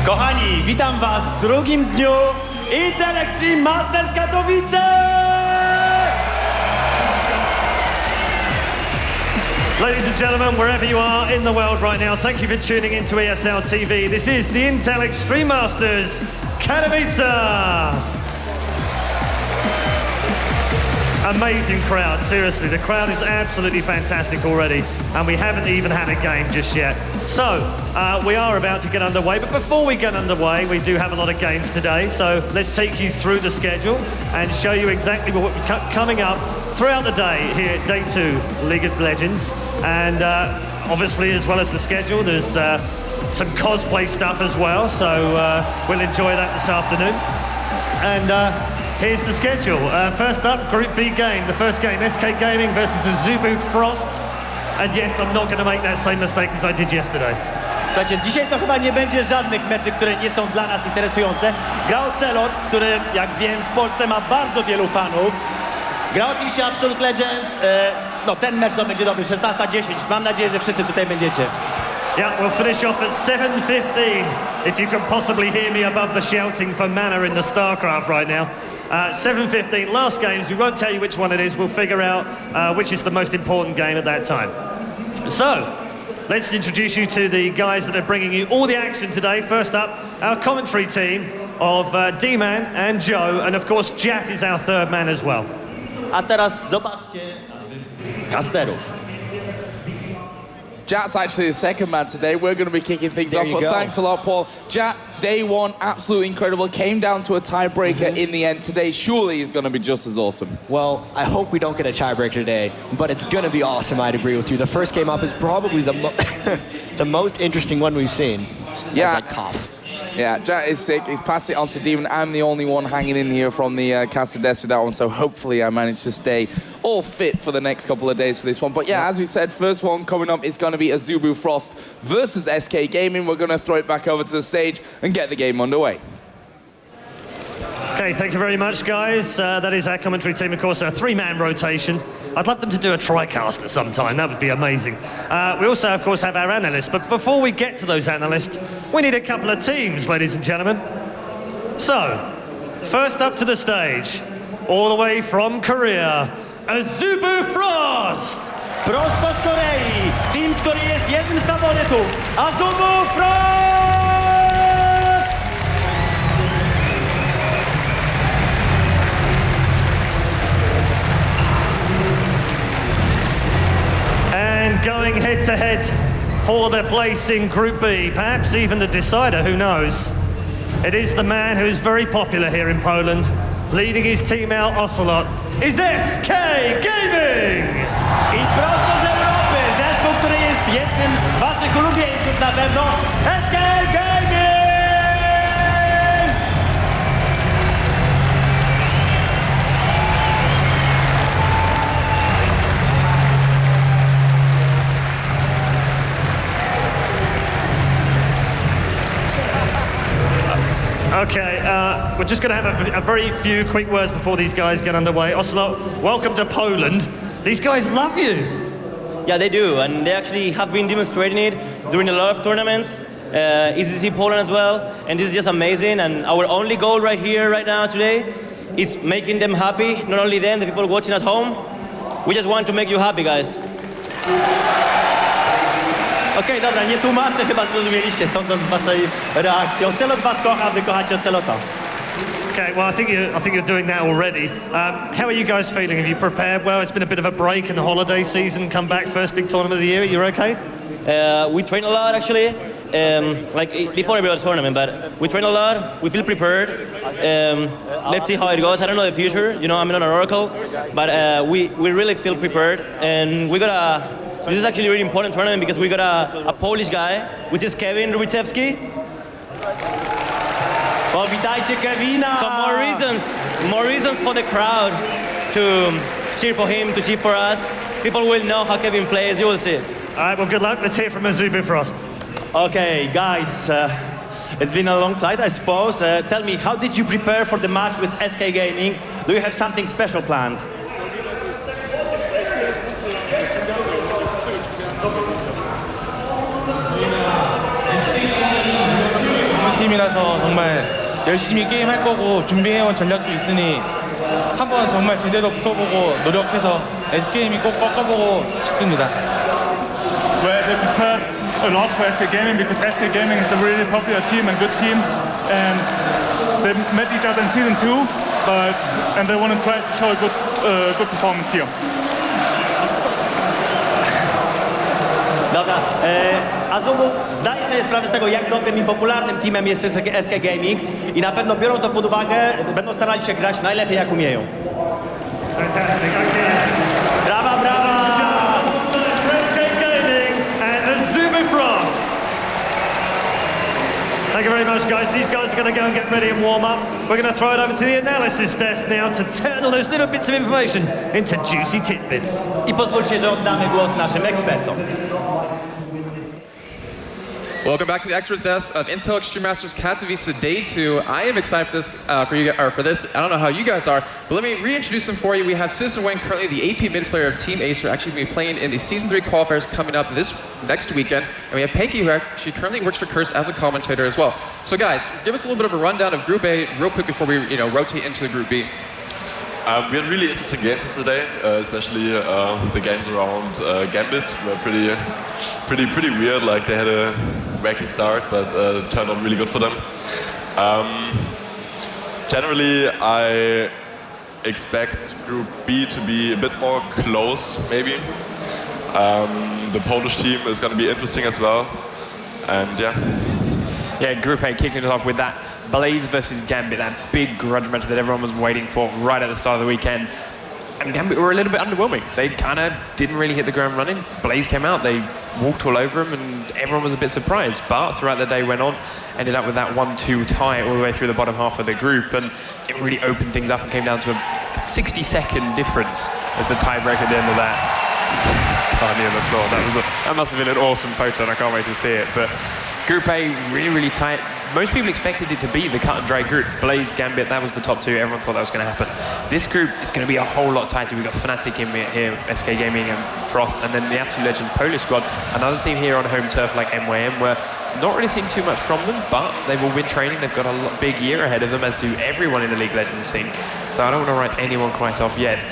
Kochani, witam was w drugim dniu IEM Extreme Masters Katowice! Ladies and gentlemen, wherever you are in the world right now, thank you for tuning in to ESL TV. This is the Intel Extreme Masters Katowice. Amazing crowd, seriously. The crowd is absolutely fantastic already, and we haven't even had a game just yet. So, we are about to get underway, but before we get underway, we do have a lot of games today, so let's take you through the schedule and show you exactly what's coming up throughout the day here at Day 2 League of Legends. And obviously, as well as the schedule, there's some cosplay stuff as well, so we'll enjoy that this afternoon. And here's the schedule. First up, Group B game. The first game, SK Gaming versus Azubu Frost. And yes, I'm not going to make that same mistake as I did yesterday. Słuchajcie, dzisiaj to chyba nie będzie żadnych meczy, które nie są dla nas interesujące. Gra Ocelot, który, jak wiem, w Polsce ma bardzo wielu fanów. Gra oczywiście Absolute Legends. No, ten mecz to będzie dobry, 16:10. Mam nadzieję, że wszyscy tutaj będziecie. Yeah, we'll finish off at 7:15, if you can possibly hear me above the shouting for mana in the StarCraft right now. 7:15, last games, we won't tell you which one it is, we'll figure out which is the most important game at that time. So, let's introduce you to the guys that are bringing you all the action today. First up, our commentary team of D-Man and Joe, and of course Jat is our third man as well. A teraz zobaczcie naszych casterów. Jat's actually the second man today. We're going to be kicking things off, but thanks a lot, Paul. Jat, day one, absolutely incredible. Came down to a tiebreaker in the end. Today, surely is going to be just as awesome. Well, I hope we don't get a tiebreaker today, but it's going to be awesome, I'd agree with you. The first game up is probably the most interesting one we've seen. Yeah. Like cough. Yeah, Jat is sick. He's passed it on to Demon. I'm the only one hanging in here from the caster desk with that one, so hopefully I manage to stay all fit for the next couple of days for this one. But yeah, as we said, first one coming up is going to be Azubu Frost versus SK Gaming. We're going to throw it back over to the stage and get the game underway. Okay, thank you very much, guys. That is our commentary team, of course, a three-man rotation. I'd love them to do a TriCast at some time. That would be amazing. We also, of course, have our analysts. But before we get to those analysts, we need a couple of teams, ladies and gentlemen. So, first up to the stage, all the way from Korea, Azubu Frost! Prosto z Korei, team, który jest jednym z faworytów, Azubu Frost! And going head-to-head for the place in Group B, perhaps even the decider, who knows? It is the man who is very popular here in Poland, leading his team out, Ocelot, is SK Gaming! I prosto z Europy, zespół, który jest jednym z waszych ulubieńców na pewno, SK Gaming! Okay, we're just going to have a very few quick words before these guys get underway. Ocelot, welcome to Poland. These guys love you. Yeah, they do, and they actually have been demonstrating it during a lot of tournaments. ECC Poland as well, and this is just amazing. And our only goal right here, right now, today, is making them happy. Not only them, the people watching at home. We just want to make you happy, guys. Okej, dobra, nie tłumaczę, chyba zrozumieliście, sądząc z waszej reakcji. Ocelot was kocha, wy kochacie Ocelota. Okay, well, I think you're doing that already. How are you guys feeling? Have you prepared well? It's been a bit of a break in the holiday season. Come back, first big tournament of the year. You're okay? We train a lot, actually, like before every other tournament, but we train a lot. We feel prepared. Let's see how it goes. I don't know the future. You know, I'm not an oracle, but we really feel prepared, and we got a. This is actually a really important tournament because we got a Polish guy, which is Kevin Rubiczewski. Well, witajcie Kevina! So more reasons for the crowd to cheer for him, to cheer for us. People will know how Kevin plays, you will see. All right, well, good luck. Let's hear from Azubu Frost. Okay, guys, it's been a long flight, I suppose. Tell me, how did you prepare for the match with SK Gaming? Do you have something special planned? 팀이라서 정말 열심히 게임할 거고 준비해온 전략도 있으니 한번 정말 제대로 붙어보고 노력해서 SK게이밍 꼭 꺾어보고 싶습니다. Well, they prepared a lot for SK Gaming because SK Gaming is a really popular team and good team, and they met each other in season 2, and they want to try to show a good performance here. Dobra, Azubu zdaje sobie sprawę z tego, jak dobrym i popularnym teamem jest SK Gaming i na pewno biorą to pod uwagę, będą starali się grać najlepiej, jak umieją. Fantastic. Okay. Brawa, brawa! SK Gaming and Azubu Frost. Thank you very much, guys. These guys are going to go and get ready and warm up. We're going to throw it over to the analysis desk now to turn all those little bits of information into juicy tidbits. I pozwólcie, że oddamy głos naszym ekspertom. Welcome back to the experts desk of Intel Extreme Masters Katowice Day 2. I am excited for this. For this. I don't know how you guys are, but let me reintroduce them for you. We have Citizen Wayne, currently the AP mid player of Team Acer, actually going to be playing in the Season 3 qualifiers coming up this next weekend. And we have Panky, who actually currently works for Curse as a commentator as well. So guys, give us a little bit of a rundown of Group A real quick before we rotate into the Group B. We had really interesting games yesterday, especially the games around Gambit were pretty weird. Like they had a wacky start, but it turned out really good for them. Generally, I expect Group B to be a bit more close, maybe. The Polish team is going to be interesting as well, and yeah. Yeah, Group A kicking it off with that Blaze versus Gambit, that big grudge match that everyone was waiting for right at the start of the weekend. And Gambit were a little bit underwhelming. They kind of didn't really hit the ground running. Blaze came out, they walked all over them, and everyone was a bit surprised. But throughout the day went on, ended up with that 1-2 tie all the way through the bottom half of the group, and it really opened things up and came down to a 60-second difference as the tiebreak at the end of that. Party on the floor. That must have been an awesome photo, and I can't wait to see it. But Group A, really, really tight. Most people expected it to be the cut and dry group. Blaze, Gambit, that was the top two. Everyone thought that was going to happen. This group is going to be a whole lot tighter. We've got Fnatic in here, SK Gaming and Frost, and then the Absolute Legends Polish squad. Another team here on home turf like MYM, where not really seeing too much from them, but they've all been training. They've got a big year ahead of them, as do everyone in the League of Legends scene. So I don't want to write anyone quite off yet.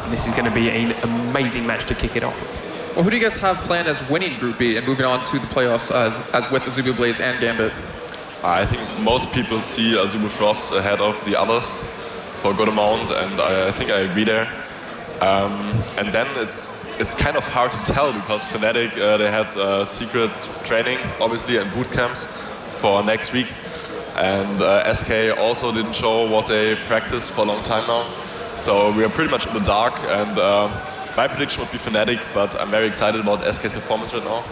This is going to be an amazing match to kick it off with. Well, who do you guys have planned as winning Group B and moving on to the playoffs as with Azubu, Blaze, and Gambit? I think most people see Azubu Frost ahead of the others for a good amount, and I think I agree there. And then it's kind of hard to tell because Fnatic, they had secret training, obviously, and boot camps for next week. And SK also didn't show what they practiced for a long time now. So we are pretty much in the dark, and my prediction would be Fnatic, but I'm very excited about SK's performance right now.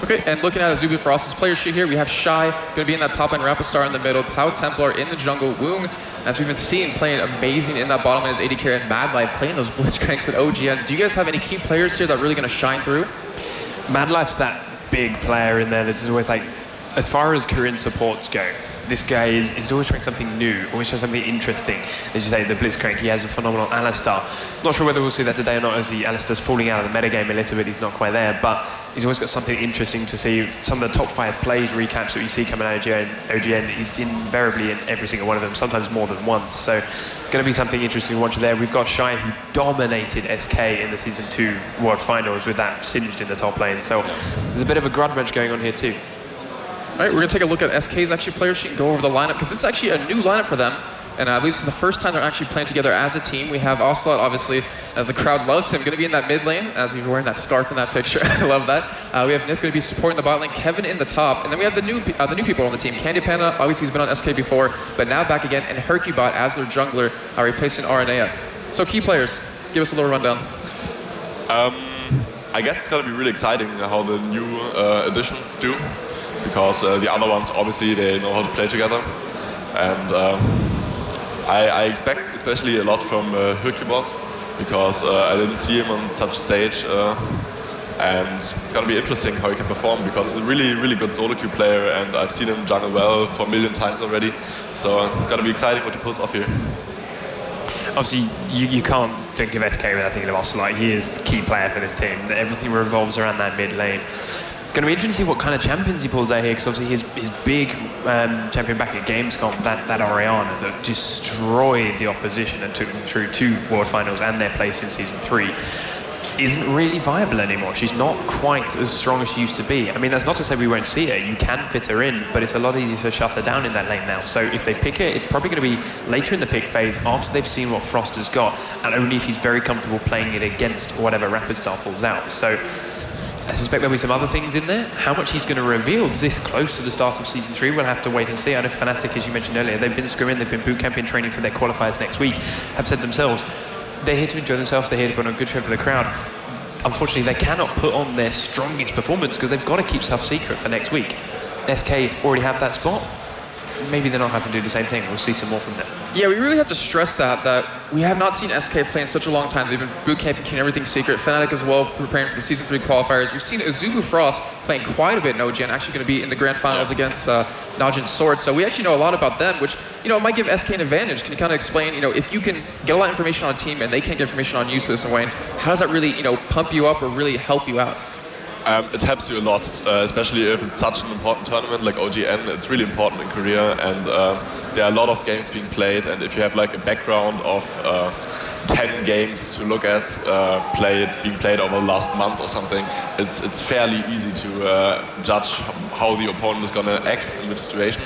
Okay, and looking at Azubu Frost's player sheet here, we have Shy going to be in that top lane, Rapistar in the middle, Cloud Templar in the jungle, Woong, as we've been seeing, playing amazing in that bottom lane as AD carry, and Mad Life playing those blitzcranks at OGN. Do you guys have any key players here that are really going to shine through? Mad Life's that big player in there that's always like, as far as Korean supports go, this guy is always trying something new, always trying something interesting. As you say, the Blitzcrank, he has a phenomenal Alistar. Not sure whether we'll see that today or not, as the Alistar's falling out of the metagame a little bit, he's not quite there, but he's always got something interesting to see. Some of the top 5 plays recaps that you see coming out of OGN, he's invariably in every single one of them, sometimes more than once. So it's going to be something interesting to watch there. We've got Shy, who dominated SK in the Season 2 World Finals with that singed in the top lane. So there's a bit of a grudge match going on here too. All right, we're going to take a look at SK's actually player sheet and go over the lineup, because this is actually a new lineup for them. And I believe this is the first time they're actually playing together as a team. We have Ocelot, obviously, as the crowd loves him, going to be in that mid lane, as he's wearing that scarf in that picture. I love that. We have Nif going to be supporting the bot lane, Kevin in the top. And then we have the new people on the team. Candy Panda, obviously he's been on SK before, but now back again, and Hercubot as their jungler, replacing RNA. So key players, give us a little rundown. I guess it's going to be really exciting how the new additions do, because the other ones, obviously, they know how to play together. And I expect especially a lot from Hercubot, because I didn't see him on such a stage. And it's going to be interesting how he can perform, because he's a really, really good solo queue player, and I've seen him jungle well for a million times already. So it's going to be exciting what he pulls off here. Obviously, you can't think of SK without thinking of Ocelot. He is the key player for this team. Everything revolves around that mid lane. Going to be interesting to see what kind of champions he pulls out here, because obviously his big champion back at Gamescom, that Oriana that destroyed the opposition and took them through 2 World Finals and their place in Season 3, isn't really viable anymore. She's not quite as strong as she used to be. I mean, that's not to say we won't see her. You can fit her in, but it's a lot easier to shut her down in that lane now. So if they pick her, it's probably going to be later in the pick phase, after they've seen what Frost has got, and only if he's very comfortable playing it against whatever Rapid Star pulls out. So I suspect there'll be some other things in there. How much he's going to reveal this close to the start of Season 3, we'll have to wait and see. I know Fnatic, as you mentioned earlier, they've been scrimming, they've been boot camping, training for their qualifiers next week, have said themselves, they're here to enjoy themselves, they're here to put on a good show for the crowd. Unfortunately, they cannot put on their strongest performance because they've got to keep stuff secret for next week. SK already have that spot. Maybe they're not having to do the same thing. We'll see some more from them. Yeah, we really have to stress that we have not seen SK play in such a long time. They've been boot camping, keeping everything secret. Fnatic as well, preparing for the Season 3 qualifiers. We've seen Azubu Frost playing quite a bit in OGN, actually going to be in the grand finals against Najin Sword. So we actually know a lot about them, which, might give SK an advantage. Can you kind of explain, if you can get a lot of information on a team and they can't get information on you, Citizen Wayne, how does that really, pump you up or really help you out? It helps you a lot, especially if it's such an important tournament like OGN. It's really important in Korea, and there are a lot of games being played, and if you have like a background of 10 games to look at being played over the last month or something, it's fairly easy to judge how the opponent is going to act in which situation.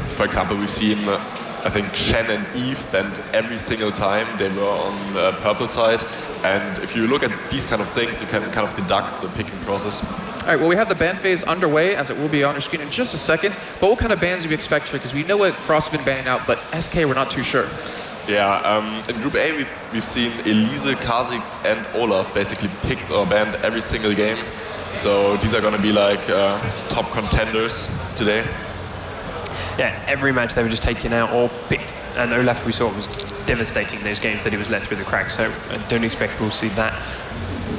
For example, we've seen I think Shen and Eve banned every single time they were on the purple side. And if you look at these kind of things, you can kind of deduct the picking process. All right, well, we have the ban phase underway, as it will be on your screen in just a second. But what kind of bans do we expect here? Because we know what Frost has been banning out, but SK, we're not too sure. Yeah, in Group A, we've seen Elise, Kha'Zix, and Olaf basically picked or banned every single game. So these are going to be like top contenders today. Yeah, every match they were just taken out or picked. And Olaf, we saw, was devastating those games that he was let through the cracks. So I don't expect we'll see that.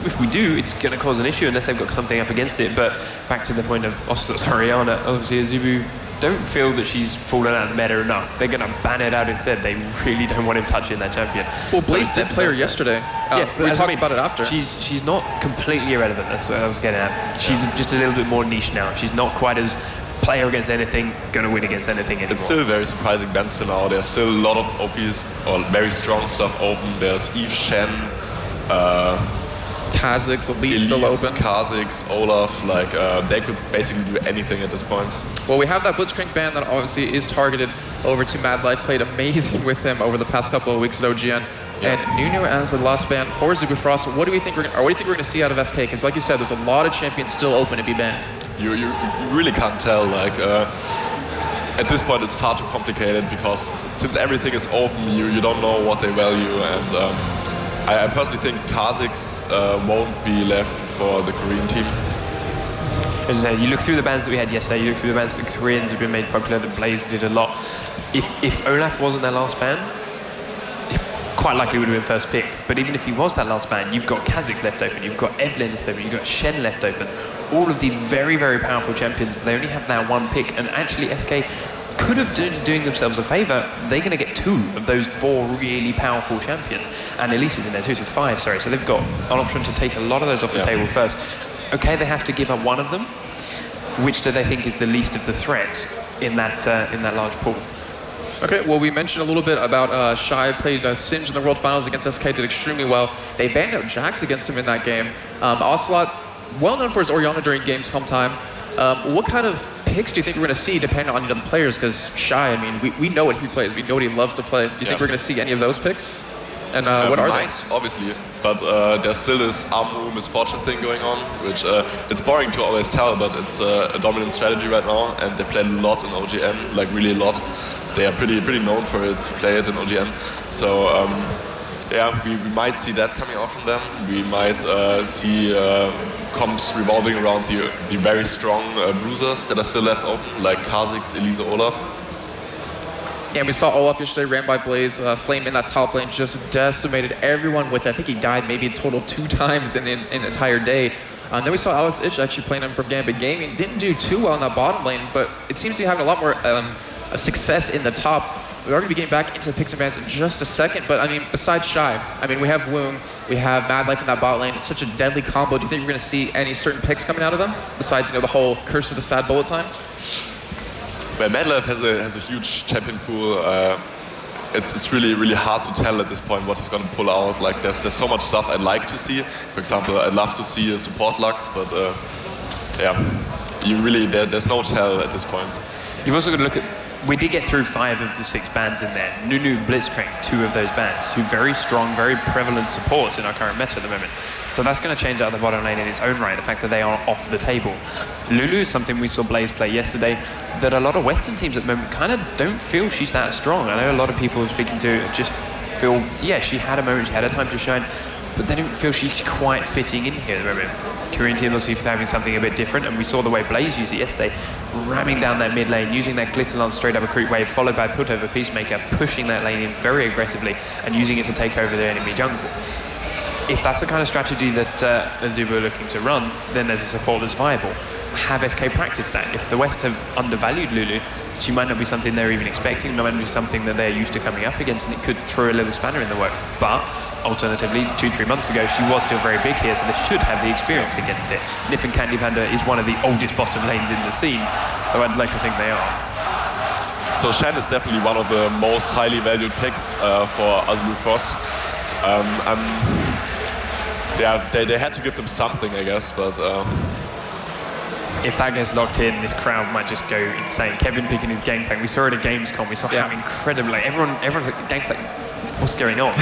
If we do, it's going to cause an issue unless they've got something up against it. But back to the point of Ocelot's Oriana, obviously Azubu don't feel that she's fallen out of the meta enough. They're going to ban it out instead. They really don't want him touching that champion. Well, Blaze did play her yesterday. We talked about it after. She's not completely irrelevant. That's what I was getting at. She's just a little bit more niche now. She's not quite as player against anything, going to win against anything anymore. It's still very surprising bans till now. There's still a lot of OPs or very strong stuff open. There's Eve, Shen, Kha'Zix, Elise still open. Kha'Zix, Olaf, like they could basically do anything at this point. Well, we have that Blitzcrank ban that obviously is targeted over to Mad Life. Played amazing with him over the past couple of weeks at OGN. Yeah. And Nuno as the last ban for Azubu Frost. What do we think we're going to see out of SK? Because like you said, there's a lot of champions still open to be banned. You really can't tell. Like at this point, it's far too complicated because since everything is open, you don't know what they value. And I personally think Kha'Zix won't be left for the Korean team. As I say, you look through the bans that we had yesterday, you look through the bans that the Koreans have been made popular, that Blaze did a lot. If Olaf wasn't their last ban, quite likely would have been first pick. But even if he was that last ban, you've got Kha'Zix left open, you've got Evelyn left open, you've got Shen left open. All of these very, very powerful champions, they only have now one pick, and actually SK could have doing themselves a favour. They're going to get 2 of those 4 really powerful champions. And Elise is in there too, so 5, sorry. So they've got an option to take a lot of those off the table first. Okay, they have to give up one of them. Which do they think is the least of the threats in that large pool? Okay, well, we mentioned a little bit about Shy played Singe in the World Finals against SK, did extremely well. They banned out Jax against him in that game. Ocelot, well known for his Oriana during Gamescom time. What kind of picks do you think we're going to see depending on the players? Because Shy, I mean, we know what he plays. We know what he loves to play. Do you think we're going to see any of those picks? And what are they? Obviously, but there's still this Amu misfortune thing going on, which it's boring to always tell, but it's a dominant strategy right now, and they play a lot in OGN, like really a lot. They are pretty known for it, to play it in OGN. So yeah, we might see that coming out from them. We might see comps revolving around the very strong bruisers that are still left open, like Kha'Zix, Elise, Olaf. Yeah, we saw Olaf yesterday, ran by Blaze, Flame in that top lane, just decimated everyone with, I think he died maybe a total of 2 times in an entire day. And then we saw Alex Itch actually playing him from Gambit Gaming. Didn't do too well in that bottom lane, but it seems to be having a lot more success in the top. we're going to be getting back into the picks and bans in just a second, but I mean, besides Shy, I mean, we have Woong, we have Mad Life in that bot lane. It's such a deadly combo. Do you think we're going to see any certain picks coming out of them, besides, you know, the whole Curse of the Sad Bullet Time? Well, Mad Life has a huge champion pool. It's really hard to tell at this point what he's going to pull out. Like, there's so much stuff I'd like to see. For example, I'd love to see a support Lux, but yeah, there's no tell at this point. You've also got to look at, we did get through 5 of the 6 bans in there. Nunu, Blitzcrank, 2 of those bans. 2 very strong, very prevalent supports in our current meta at the moment. So that's going to change out the bottom lane in its own right, the fact that they are off the table. Lulu is something we saw Blaze play yesterday that a lot of Western teams at the moment kind of don't feel she's that strong. I know a lot of people speaking to just feel, yeah, she had a moment, she had a time to shine, but they don't feel she's quite fitting in here at the moment. Korean team looks having something a bit different, and we saw the way Blaze used it yesterday, ramming down that mid lane, using that glitter lance straight up a creep wave, followed by put over Peacemaker, pushing that lane in very aggressively and using it to take over the enemy jungle. If that's the kind of strategy that Azubu are looking to run, then there's a support that's viable. Have SK practiced that? If the West have undervalued Lulu, she might not be something they're even expecting, not only something that they're used to coming up against, and it could throw a little spanner in the work. But alternatively, 2-3 months ago, she was still very big here, so they should have the experience against it. Nif and Candy Panda is one of the oldest bottom lanes in the scene, so I'd like to think they are. So Shen is definitely one of the most highly valued picks for Azubu Frost. They had to give them something, I guess, but... If that gets locked in, this crowd might just go insane. Kevin picking his Gangplank. We saw it at Gamescom. We saw how incredible, like, everyone's like, Gangplank, what's going on?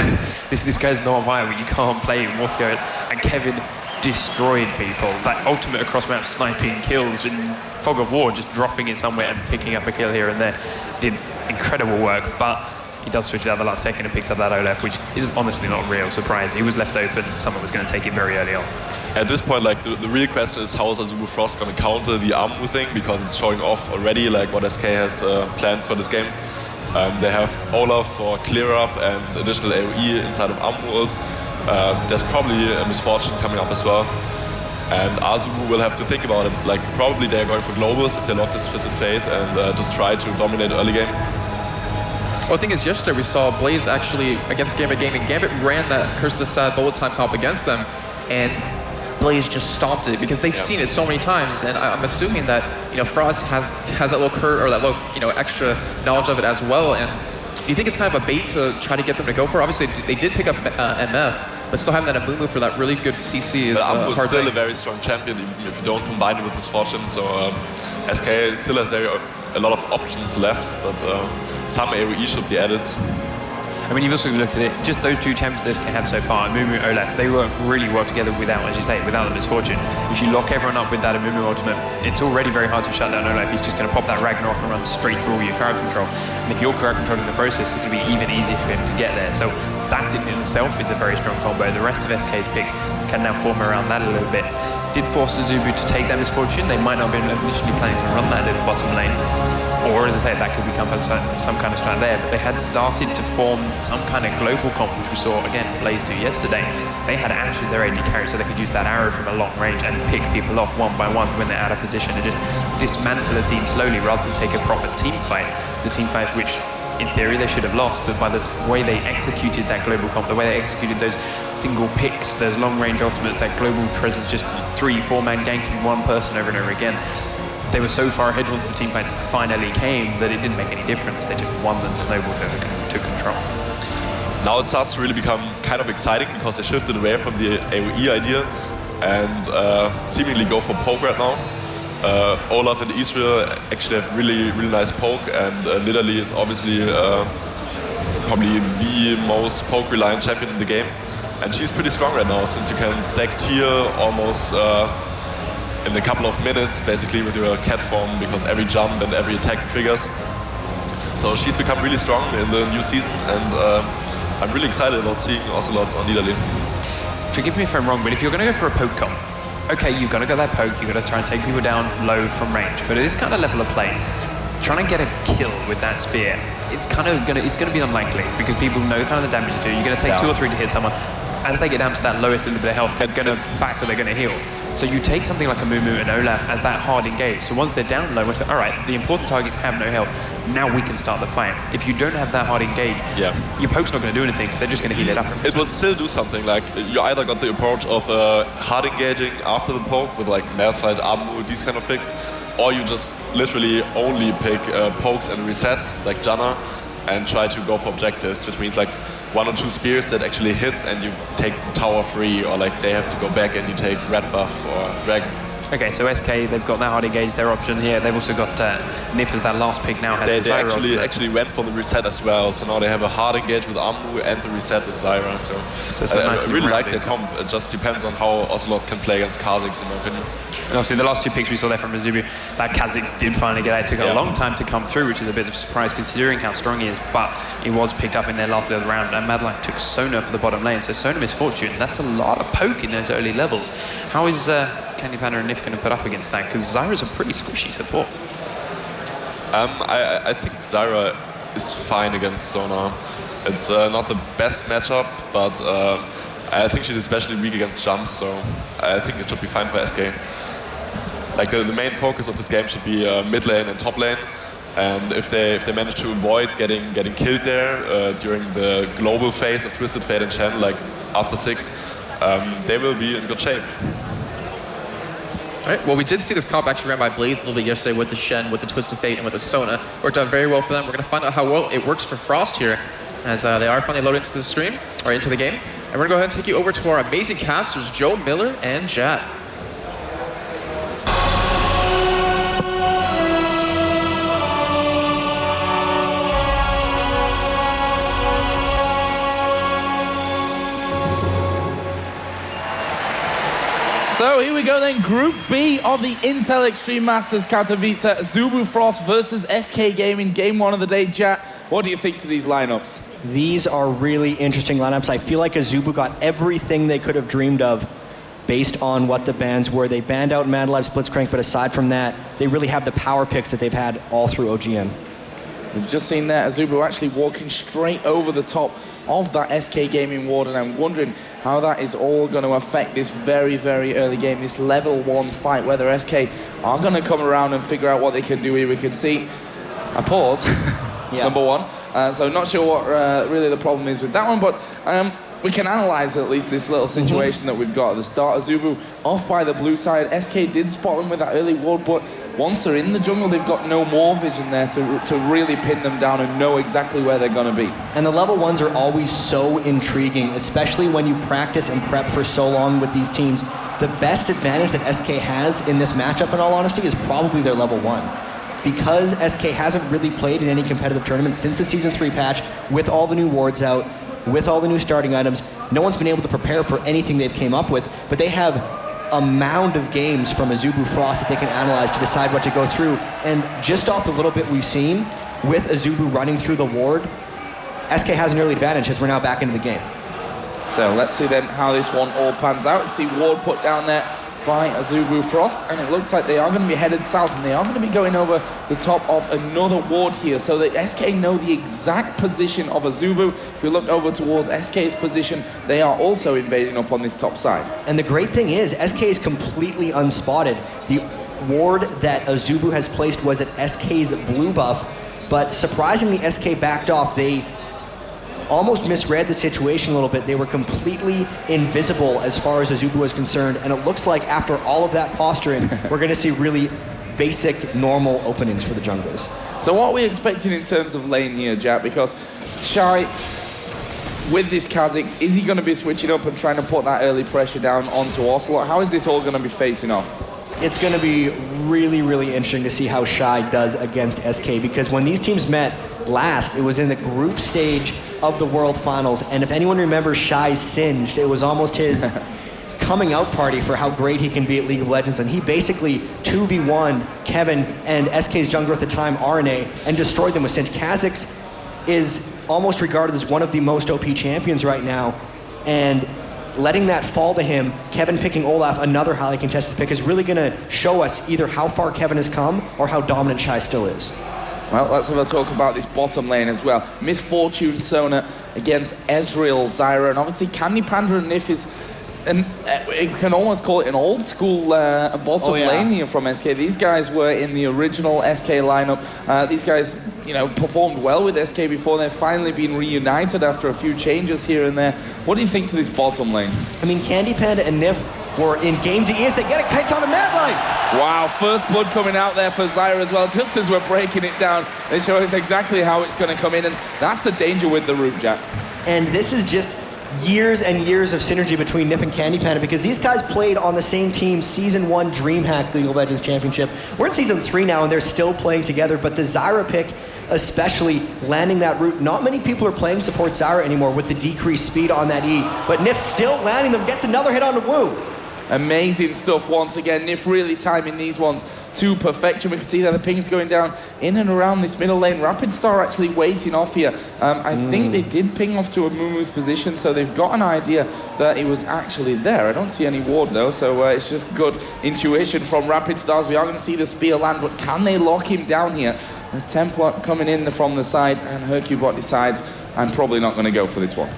this guy's not viable. You can't play him. What's going on? And Kevin destroyed people. That ultimate across map sniping kills in Fog of War, just dropping it somewhere and picking up a kill here and there. Did incredible work, but he does switch it out the last second and picks up that Olaf, which is honestly not a real surprise. He was left open. Someone was going to take it very early on. At this point, like, the real question is how is Azubu Frost going to counter the Azubu thing, because it's showing off already, like, what SK has planned for this game. They have Olaf for clear up and additional AoE inside of Azubu ult. There's probably a Misfortune coming up as well. And Azubu will have to think about it. Like, probably they're going for globals if they lock this Twisted Fate and just try to dominate early game. Well, the thing is, yesterday we saw Blaze actually against Gambit Gaming. Gambit ran that Curse of the Sad Bullet Time comp against them, and Blaze just stopped it because they've seen it so many times. And I'm assuming that, you know, Frost has that little or that little, you know, extra knowledge of it as well. And do you think it's kind of a bait to try to get them to go for it? Obviously, they did pick up MF, but still having that Amumu for that really good CC is Amumu is hard still thing. a very strong champion, even if you don't combine it with Misfortune. So SK still has a lot of options left, but some AoE should be added. I mean, you've also looked at it, just those 2 champions that they have so far, Amumu and Olaf, they work really well together without, as you say, without the Misfortune. If you lock everyone up with that Amumu ultimate, it's already very hard to shut down Olaf. He's just going to pop that Ragnarok and run straight through all your crowd control. And if you're crowd controlling the process, it's going to be even easier for him to get there. So that in itself is a very strong combo. The rest of SK's picks can now form around that a little bit. Did force Azubu to take that Misfortune. They might not have been initially planning to run that little bottom lane. Or, as I say, that could become some kind of strat there. But they had started to form some kind of global comp, which we saw, again, Blaze do yesterday. They had Ashe as their AD carry, so they could use that arrow from a long range and pick people off one by one when they're out of position and just dismantle a team slowly rather than take a proper team fight. The team fight which, in theory, they should have lost, but by the way they executed that global comp, the way they executed those single picks, those long-range ultimates, that global presence, just 3-4-man ganking one person over and over again, they were so far ahead once the team fights finally came that it didn't make any difference. They just won and snowballed to control. Now it starts to really become kind of exciting because they shifted away from the AoE idea and seemingly go for poke right now. Olaf and Israel actually have really nice poke, and Nidalee is obviously probably the most poke reliant champion in the game, and she's pretty strong right now since you can stack tier almost in a couple of minutes basically with your cat form, because every jump and every attack triggers. So she's become really strong in the new season, and I'm really excited about seeing Ocelot on Nidalee. Forgive me if I'm wrong, but if you're going to go for a poke comp, okay, you've got to go that poke, you've got to try and take people down low from range, but at this kind of level of play, trying to get a kill with that spear, it's going to be unlikely because people know kind of the damage you do. You're going to take 2 or 3 to hit someone, as they get down to that lowest little bit of health, they're going to back or they're going to heal. So you take something like a Mumu and Olaf as that hard engage. So once they're down low, it's like, all right, the important targets have no health. Now we can start the fight. If you don't have that hard engage, your poke's not going to do anything because they're just going to heal it up. It will still do something. Like you either got the approach of hard engaging after the poke with like Malphite, Azubu, these kind of picks, or you just literally only pick pokes and reset like Janna and try to go for objectives, which means like 1 or 2 spears that actually hit and you take the tower free, or like they have to go back and you take red buff or dragon. Okay, so SK, they've got that hard engage, their option here. They've also got Nif as that last pick now. Has They actually went for the reset as well, so now they have a hard engage with Amu and the reset with Zyra, so I really like their comp. It just depends on how Ocelot can play against Kha'Zix, in my opinion. And obviously the last 2 picks we saw there from Azubu, that Kha'Zix did finally get out. It took a long time to come through, which is a bit of a surprise considering how strong he is, but he was picked up in their last little round, and Madeline took Sona for the bottom lane, so Sona Misfortune, that's a lot of poke in those early levels. How is Candy Panda and Nif going to put up against that? Because Zyra's a pretty squishy support. I think Zyra is fine against Sona. It's not the best matchup, but I think she's especially weak against jumps, so I think it should be fine for SK. Like the main focus of this game should be mid lane and top lane, and if they manage to avoid getting killed there during the global phase of Twisted Fate and Chen, like after 6, they will be in good shape. All right, well, we did see this comp actually ran by Blaze a little bit yesterday with the Shen, with the Twisted Fate, and with the Sona. Worked out very well for them. We're going to find out how well it works for Frost here, as they are finally loaded into the stream, or into the game. And we're going to go ahead and take you over to our amazing casters, Joe, Miller, and Jad. So here we go then, Group B of the Intel Extreme Masters Katowice, Azubu Frost versus SK Gaming, game 1 of the day. Jat, what do you think to these lineups? These are really interesting lineups. I feel like Azubu got everything they could have dreamed of based on what the bans were. They banned out Mad Life Blitzcrank, but aside from that, they really have the power picks that they've had all through OGN. We've just seen there Azubu actually walking straight over the top of that SK Gaming ward, and I'm wondering how that is all going to affect this very, very early game, this level 1 fight, whether SK are going to come around and figure out what they can do here. We can see a pause, number 1. So not sure what really the problem is with that one, but we can analyze at least this little situation that we've got at the start. Azubu off by the blue side. SK did spot them with that early ward, but once they're in the jungle, they've got no more vision there to really pin them down and know exactly where they're going to be. And the level 1s are always so intriguing, especially when you practice and prep for so long with these teams. The best advantage that SK has in this matchup, in all honesty, is probably their level 1. Because SK hasn't really played in any competitive tournament since the Season 3 patch, with all the new wards out, with all the new starting items, no one's been able to prepare for anything they've came up with, but they have a mound of games from Azubu Frost that they can analyze to decide what to go through. And just off the little bit we've seen, with Azubu running through the ward, SK has an early advantage as we're now back into the game. So let's see then how this one all pans out. You see ward put down there by Azubu Frost, and it looks like they are going to be headed south, and they are going to be going over the top of another ward here, so that SK know the exact position of Azubu. If we look over towards SK's position, they are also invading up on this top side. And the great thing is, SK is completely unspotted. The ward that Azubu has placed was at SK's blue buff, but surprisingly SK backed off. They almost misread the situation a little bit. They were completely invisible as far as Azubu was concerned, and it looks like after all of that posturing, we're going to see really basic, normal openings for the junglers. So what are we expecting in terms of lane here, Jack? Because Shy, with this Kha'Zix, is he going to be switching up and trying to put that early pressure down onto Ocelot? How is this all going to be facing off? It's going to be really, really interesting to see how Shy does against SK, because when these teams met last, it was in the group stage of the World Finals, and if anyone remembers Shy's Singed, it was almost his coming out party for how great he can be at League of Legends, and he basically 2v1 Kevin and SK's jungler at the time, RNA, and destroyed them with Singed. Kha'Zix is almost regarded as one of the most OP champions right now, and letting that fall to him, Kevin picking Olaf, another highly contested pick, is really going to show us either how far Kevin has come or how dominant Shy still is. Well, let's have a talk about this bottom lane as well. Misfortune Sona against Ezreal, Zyra, and obviously Candy Panda and Nif is, and we can almost call it an old school bottom lane here from SK. These guys were in the original SK lineup. These guys, you know, performed well with SK before. They've finally been reunited after a few changes here and there. What do you think to this bottom lane? I mean, Candy Panda and Nif were in game to ease. They get a kite on a Mad Life. Wow, first blood coming out there for Zyra as well. Just as we're breaking it down, they show us exactly how it's going to come in, and that's the danger with the root, Jack. And this is just years and years of synergy between Nif and Candy Panda, because these guys played on the same team Season 1 DreamHack League of Legends Championship. We're in Season 3 now, and they're still playing together, but the Zyra pick, especially landing that root, not many people are playing support Zyra anymore with the decreased speed on that E, but Nif still landing them, gets another hit on the Wu. Amazing stuff once again. Nif really timing these ones to perfection. We can see that the ping's going down in and around this middle lane. Rapid Star actually waiting off here. I think they did ping off to a Mumu's position, so they've got an idea that he was actually there. I don't see any ward though, so it's just good intuition from Rapid Stars. We are going to see the spear land, but can they lock him down here? The Templar coming in from the side, and Hercubot decides, I'm probably not going to go for this one.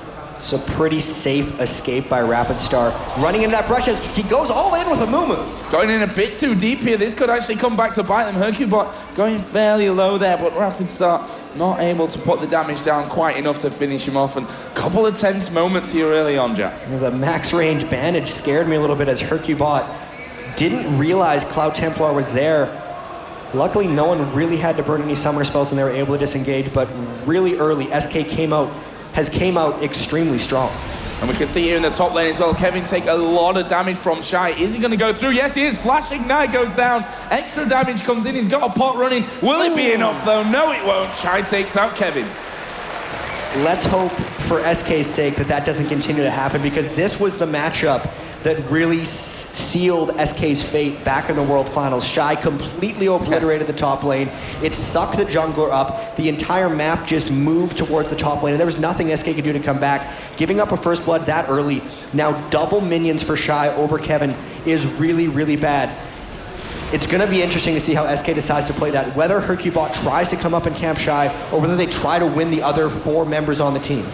So pretty safe escape by Rapid Star. Running into that brush as he goes all in with a Mumu. Going in a bit too deep here. This could actually come back to bite them. Hercubot going fairly low there, but Rapid Star not able to put the damage down quite enough to finish him off. And a couple of tense moments here early on, Jack. The max range bandage scared me a little bit as Hercubot didn't realize Cloud Templar was there. Luckily, no one really had to burn any summoner spells and they were able to disengage, but really early, SK came out extremely strong. And we can see here in the top lane as well, Kevin take a lot of damage from Shy. Is he going to go through? Yes, he is. Flash Ignite goes down. Extra damage comes in. He's got a pot running. Will it be enough, though? No, it won't. Shy takes out Kevin. Let's hope for SK's sake that doesn't continue to happen, because this was the matchup that really sealed SK's fate back in the World Finals. Shy completely obliterated the top lane. It sucked the jungler up. The entire map just moved towards the top lane, and there was nothing SK could do to come back. Giving up a first blood that early, now double minions for Shy over Kevin, is really, really bad. It's going to be interesting to see how SK decides to play that, whether Hercubot tries to come up and camp Shy, or whether they try to win the other 4 members on the team.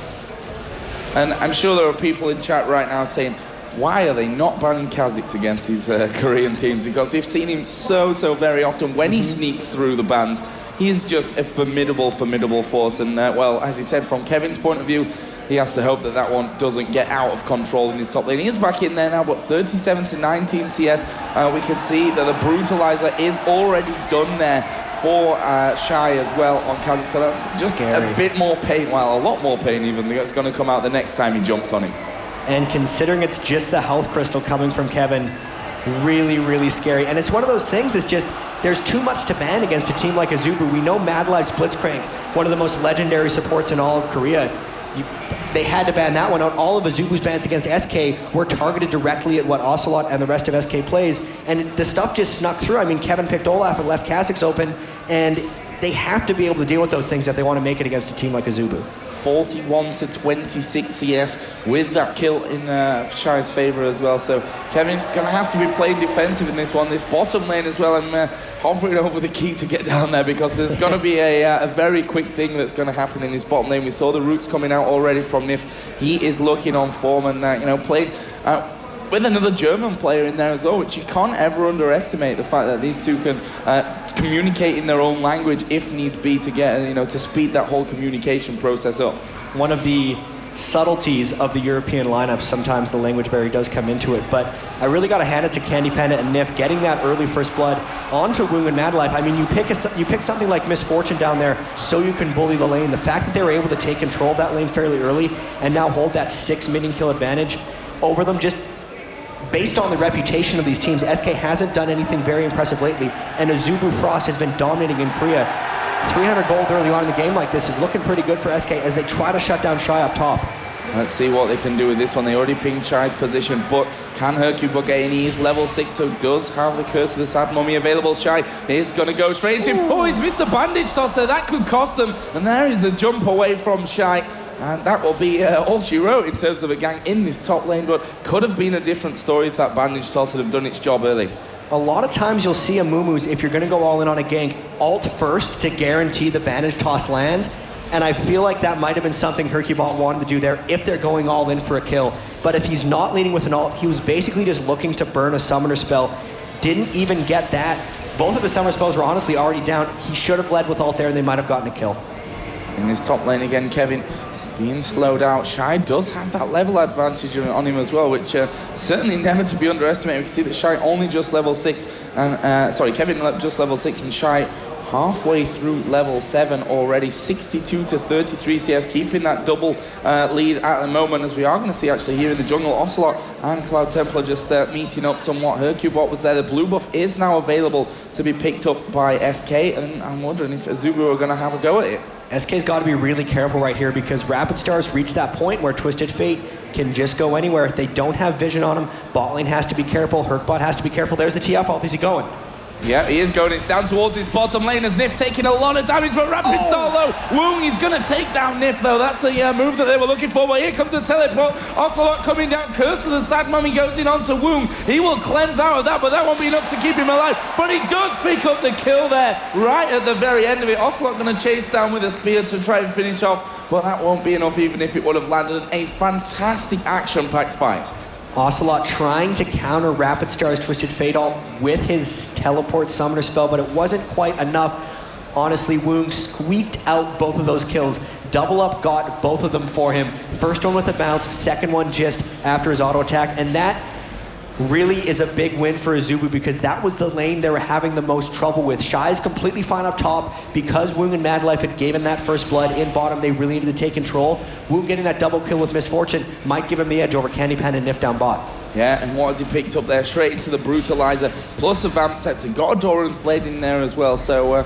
And I'm sure there are people in chat right now saying, why are they not banning Kha'Zix against these Korean teams? Because we've seen him so very often when he sneaks through the bans. He is just a formidable force. And, well, as you said, from Kevin's point of view, he has to hope that one doesn't get out of control in his top lane. He is back in there now, but 37 to 19 CS. We can see that the Brutalizer is already done there for Shy as well on Kha'Zix. So that's just a bit more pain, well, a lot more pain even, that's going to come out the next time he jumps on him. And considering it's just the health crystal coming from Kevin, really, really scary. And it's one of those things, it's just, there's too much to ban against a team like Azubu. We know Mad Life Blitzcrank, one of the most legendary supports in all of Korea. They had to ban that one out. All of Azubu's bans against SK were targeted directly at what Ocelot and the rest of SK plays. And the stuff just snuck through. I mean, Kevin picked Olaf and left Kha'Zix open, and they have to be able to deal with those things if they want to make it against a team like Azubu. 41 to 26 CS with that kill in Shy's favor as well. So Kevin gonna have to be playing defensive in this one. This bottom lane as well. I'm hovering over the key to get down there, because there's gonna be a very quick thing that's gonna happen in this bottom lane. We saw the roots coming out already from Nif. He is looking on form and you know, played with another German player in there as well, which you can't ever underestimate, the fact that these two can communicate in their own language if needs be to get, you know, to speed that whole communication process up. One of the subtleties of the European lineup, sometimes the language barrier does come into it, but I really got to hand it to Candy Panda and Nif getting that early first blood onto Wung and Mad Life. I mean, you pick something like Misfortune down there so you can bully the lane. The fact that they were able to take control of that lane fairly early and now hold that 6 minion kill advantage over them, just based on the reputation of these teams, SK hasn't done anything very impressive lately, and Azubu Frost has been dominating in Korea. 300 gold early on in the game like this is looking pretty good for SK as they try to shut down Shy up top. Let's see what they can do with this one. They already pinged Shy's position, but can Hercubot get in? He is level 6, so does have the Curse of the Sad Mummy available. Shy is going to go straight into him. Oh, he's missed a bandage tosser. That could cost them. And there is the jump away from Shy. And that will be all she wrote in terms of a gang in this top lane, but could have been a different story if that bandage toss had have done its job early. a lot of times you'll see a Mumu's, if you're going to go all in on a gank, ult first to guarantee the bandage toss lands. And I feel like that might have been something Hercubot wanted to do there if they're going all in for a kill. But if he's not leading with an ult, he was basically just looking to burn a summoner spell. Didn't even get that. Both of his summoner spells were honestly already down. He should have led with ult there and they might have gotten a kill. In this top lane again, Kevin being slowed out. Shy does have that level advantage on him as well, which certainly never to be underestimated. We can see that Shy only just level 6, and Kevin just level 6 and Shy halfway through level 7 already, 62 to 33 CS, keeping that double lead at the moment, as we are going to see actually here in the jungle. Ocelot and Cloud Templar just meeting up somewhat. Hercubot was there. The blue buff is now available to be picked up by SK, and I'm wondering if Azubu are going to have a go at it. SK's got to be really careful right here because Rapid Stars reached that point where Twisted Fate can just go anywhere. If they don't have vision on him, bot lane has to be careful, Hercubot has to be careful. There's the TF ult. Is he going? Yeah, he is going. It's down towards his bottom lane as Nif taking a lot of damage, but Rapid solo. Woong is going to take down Nif, though. That's the move that they were looking for. But here comes the teleport. Ocelot coming down. Curse of the Sad Mummy goes in onto Woong. He will cleanse out of that, but that won't be enough to keep him alive. But he does pick up the kill there, right at the very end of it. Ocelot going to chase down with a spear to try and finish off, but that won't be enough, even if it would have landed. A fantastic action-packed fight. Ocelot trying to counter Rapid Star's Twisted Fate ult with his teleport summoner spell, but it wasn't quite enough. Honestly, Woong squeaked out both of those kills. Double Up got both of them for him. First one with a bounce, second one just after his auto attack, and that really is a big win for Azubu because that was the lane they were having the most trouble with. Shy's completely fine up top because Woong and Madlife had given that first blood. In bottom, they really needed to take control. Woong getting that double kill with Misfortune might give him the edge over Candypan and Nif down bot. Yeah, and what has he picked up there? Straight into the Brutalizer, plus a Vamp Scepter. Got a Doran's Blade in there as well, so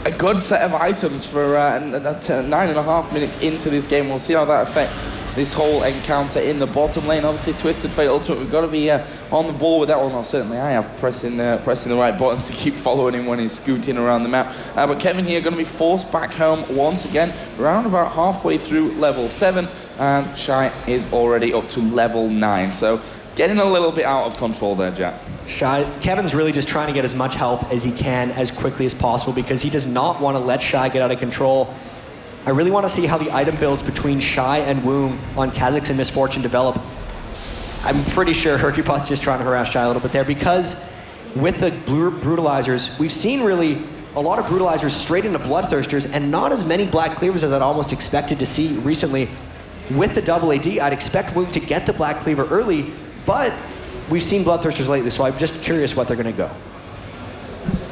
a good set of items for 9.5 minutes into this game. We'll see how that affects this whole encounter in the bottom lane. Obviously, Twisted Fate Ultimate, we've got to be on the ball with that one. Well, certainly I have, pressing the right buttons to keep following him when he's scooting around the map. But Kevin here going to be forced back home once again, around about halfway through level 7, and Shy is already up to level 9. So getting a little bit out of control there, Jack. Kevin's really just trying to get as much health as he can as quickly as possible because he does not want to let Shy get out of control. I really want to see how the item builds between Shy and Woong on Kha'Zix and Misfortune develop. I'm pretty sure Hercubot's just trying to harass Shy a little bit there because with the Brutalizers, we've seen really a lot of Brutalizers straight into Bloodthirsters and not as many Black Cleavers as I'd almost expected to see recently. With the double AD, I'd expect Woong to get the Black Cleaver early, but we've seen Bloodthirsters lately, so I'm just curious what they're going to go.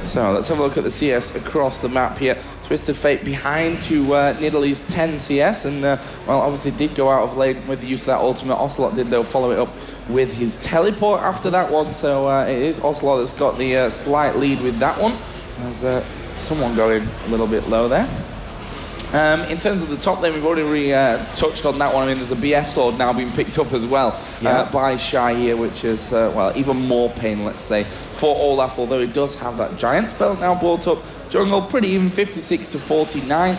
So let's have a look at the CS across the map here. Twisted Fate behind to Nidalee's 10 CS, and well, obviously did go out of lane with the use of that ultimate. Ocelot did, though, follow it up with his teleport after that one, so it is Ocelot that's got the slight lead with that one. There's someone going a little bit low there. In terms of the top lane, we've already touched on that one. I mean, there's a BF sword now being picked up as well by Shy here, which is, well, even more pain, let's say, for Olaf, although it does have that giant spell now brought up. Jungle pretty even, 56 to 49.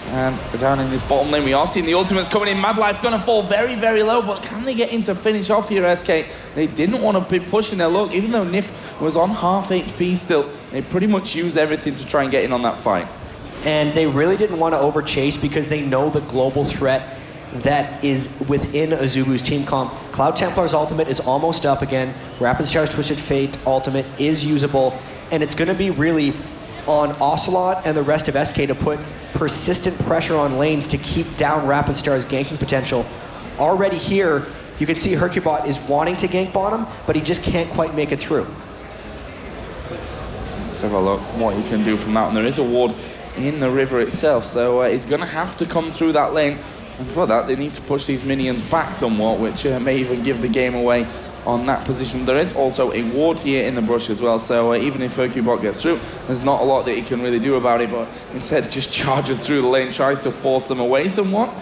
And down in this bottom lane, we are seeing the ultimates coming in. Madlife going to fall very, very low, but can they get in to finish off here, SK? They didn't want to be pushing their luck, even though Nif was on half HP still. They pretty much used everything to try and get in on that fight. And they really didn't want to overchase because they know the global threat that is within Azubu's team comp. Cloud Templar's ultimate is almost up again. Rapid Star's Twisted Fate ultimate is usable, and it's going to be really on Ocelot and the rest of SK to put persistent pressure on lanes to keep down Rapid Star's ganking potential. Already here, you can see Hercubot is wanting to gank bottom, but he just can't quite make it through. Let's have a look what he can do from that. And there is a ward in the river itself, so he's going to have to come through that lane. And for that, they need to push these minions back somewhat, which may even give the game away on that position. There is also a ward here in the brush as well, so even if Hercubot gets through, there's not a lot that he can really do about it, but instead just charges through the lane, tries to force them away somewhat.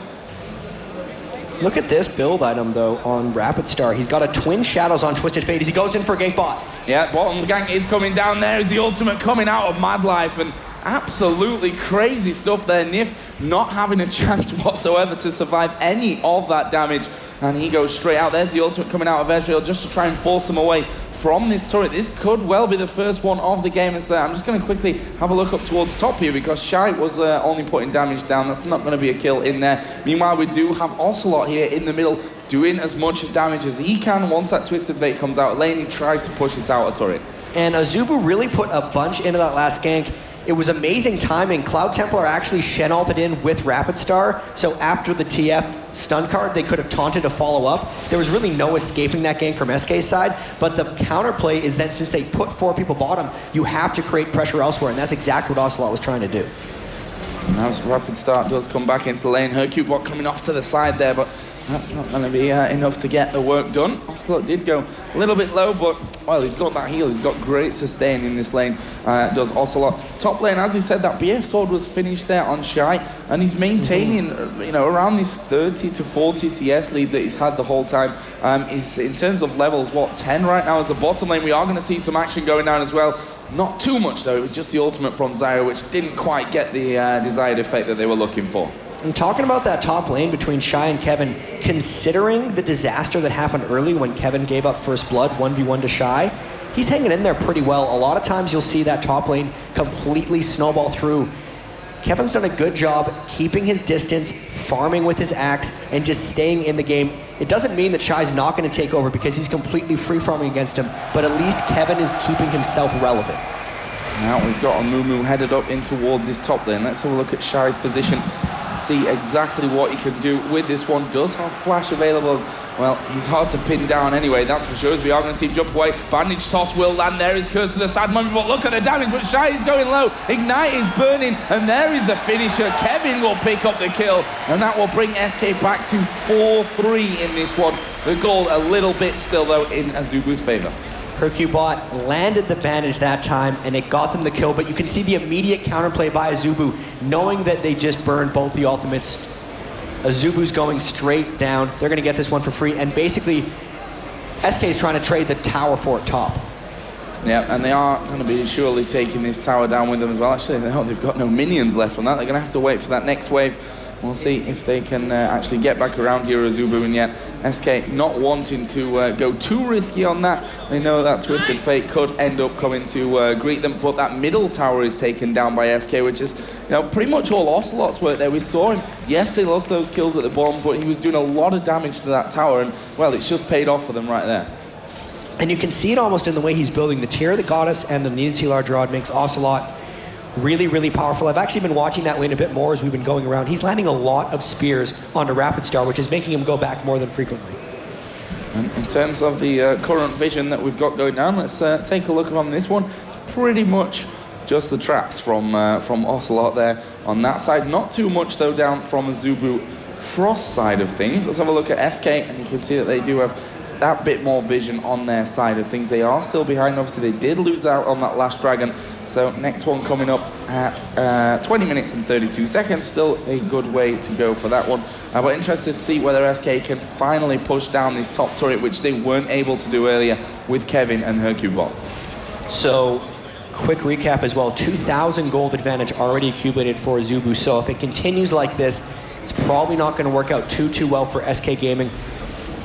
Look at this build item, though, on Rapid Star. He's got a Twin Shadows on Twisted Fate as he goes in for a gank bot. Yeah, bottom gank is coming down there as the ultimate coming out of Madlife, and absolutely crazy stuff there. Nif not having a chance whatsoever to survive any of that damage, and he goes straight out. There's the ultimate coming out of Ezreal just to try and force them away from this turret. This could well be the first one of the game. So I'm just going to quickly have a look up towards top here because Shy was only putting damage down. That's not going to be a kill in there. Meanwhile, we do have Ocelot here in the middle doing as much damage as he can. Once that Twisted Fate comes out lane, he tries to push this outer turret. And Azubu really put a bunch into that last gank. It was amazing timing. Cloud Templar actually Shen ulted in with Rapid Star, so after the TF stun card, they could have taunted to follow up. There was really no escaping that gank from SK's side, but the counterplay is that since they put 4 people bottom, you have to create pressure elsewhere, and that's exactly what Ocelot was trying to do. And as Rapid Start does come back into the lane, Hercubot coming off to the side there, but that's not going to be enough to get the work done. Ocelot did go a little bit low, but, well, he's got that heal. He's got great sustain in this lane, does Ocelot. Top lane, as you said, that BF sword was finished there on Shy, and he's maintaining, you know, around this 30 to 40 CS lead that he's had the whole time. He's, in terms of levels, what, 10 right now as a bottom lane. We are going to see some action going down as well. Not too much, though. It was just the ultimate from Zyra, which didn't quite get the desired effect that they were looking for. And talking about that top lane between Shy and Kevin, considering the disaster that happened early when Kevin gave up first blood 1v1 to Shy, he's hanging in there pretty well. A lot of times you'll see that top lane completely snowball through. Kevin's done a good job keeping his distance, farming with his axe, and just staying in the game. It doesn't mean that Shy's not going to take over because he's completely free farming against him, but at least Kevin is keeping himself relevant. Now we've got a Mumu headed up in towards this top lane. Let's have a look at Shy's position. See exactly what he can do with this one. Does have flash available. Well, he's hard to pin down anyway, that's for sure. As we are going to see him jump away. Bandage toss will land. There is Curse to the side moment, but look at the damage. But Shy is going low. Ignite is burning, and there is the finisher. Kevin will pick up the kill, and that will bring SK back to 4-3 in this one. The goal a little bit still, though, in Azubu's favor. Hercubot landed the bandage that time, and it got them the kill, but you can see the immediate counterplay by Azubu, knowing that they just burned both the ultimates. Azubu's going straight down. They're going to get this one for free, and basically, SK is trying to trade the tower for it top. Yeah, and they are going to be surely taking this tower down with them as well. Actually, they've got no minions left on that. They're going to have to wait for that next wave. We'll see if they can actually get back around here, Azubu, and yet SK not wanting to go too risky on that. They know that Twisted Fate could end up coming to greet them, but that middle tower is taken down by SK, which is, you know, pretty much all Ocelot's work there. We saw him, yes, they lost those kills at the bottom, but he was doing a lot of damage to that tower, and, well, it's just paid off for them right there. And you can see it almost in the way he's building. The Tear of the Goddess and the Needed Sea Large Rod makes Ocelot really, really powerful. I've actually been watching that lane a bit more as we've been going around. He's landing a lot of spears onto Rapid Star, which is making him go back more than frequently. And in terms of the current vision that we've got going down, let's take a look on this one. It's pretty much just the traps from Ocelot there on that side. Not too much, though, down from Azubu Frost side of things. Let's have a look at SK, and you can see that they do have that bit more vision on their side of things. They are still behind. Obviously, they did lose out on that last dragon. So next one coming up at 20 minutes and 32 seconds. Still a good way to go for that one. But interested to see whether SK can finally push down this top turret, which they weren't able to do earlier with Kevin and Hercubot. So, quick recap as well. 2,000 gold advantage already accumulated for Azubu. So if it continues like this, it's probably not going to work out too well for SK Gaming.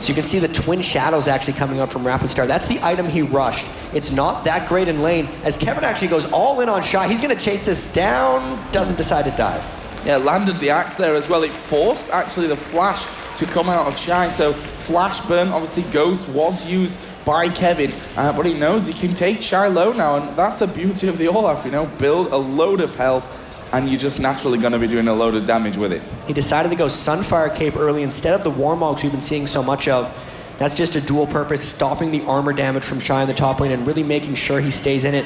So you can see the Twin Shadows actually coming out from Rapid Star. That's the item he rushed. It's not that great in lane. As Kevin actually goes all in on Shy, he's going to chase this down, doesn't decide to dive. Yeah, landed the axe there as well. It forced actually the flash to come out of Shy. So flash burn, obviously Ghost was used by Kevin, but he knows he can take Shy low now, and that's the beauty of the Olaf, you know, build a load of health, and you're just naturally going to be doing a load of damage with it. He decided to go Sunfire Cape early instead of the Warmogs we've been seeing so much of. That's just a dual purpose, stopping the armor damage from Shy in the top lane and really making sure he stays in it.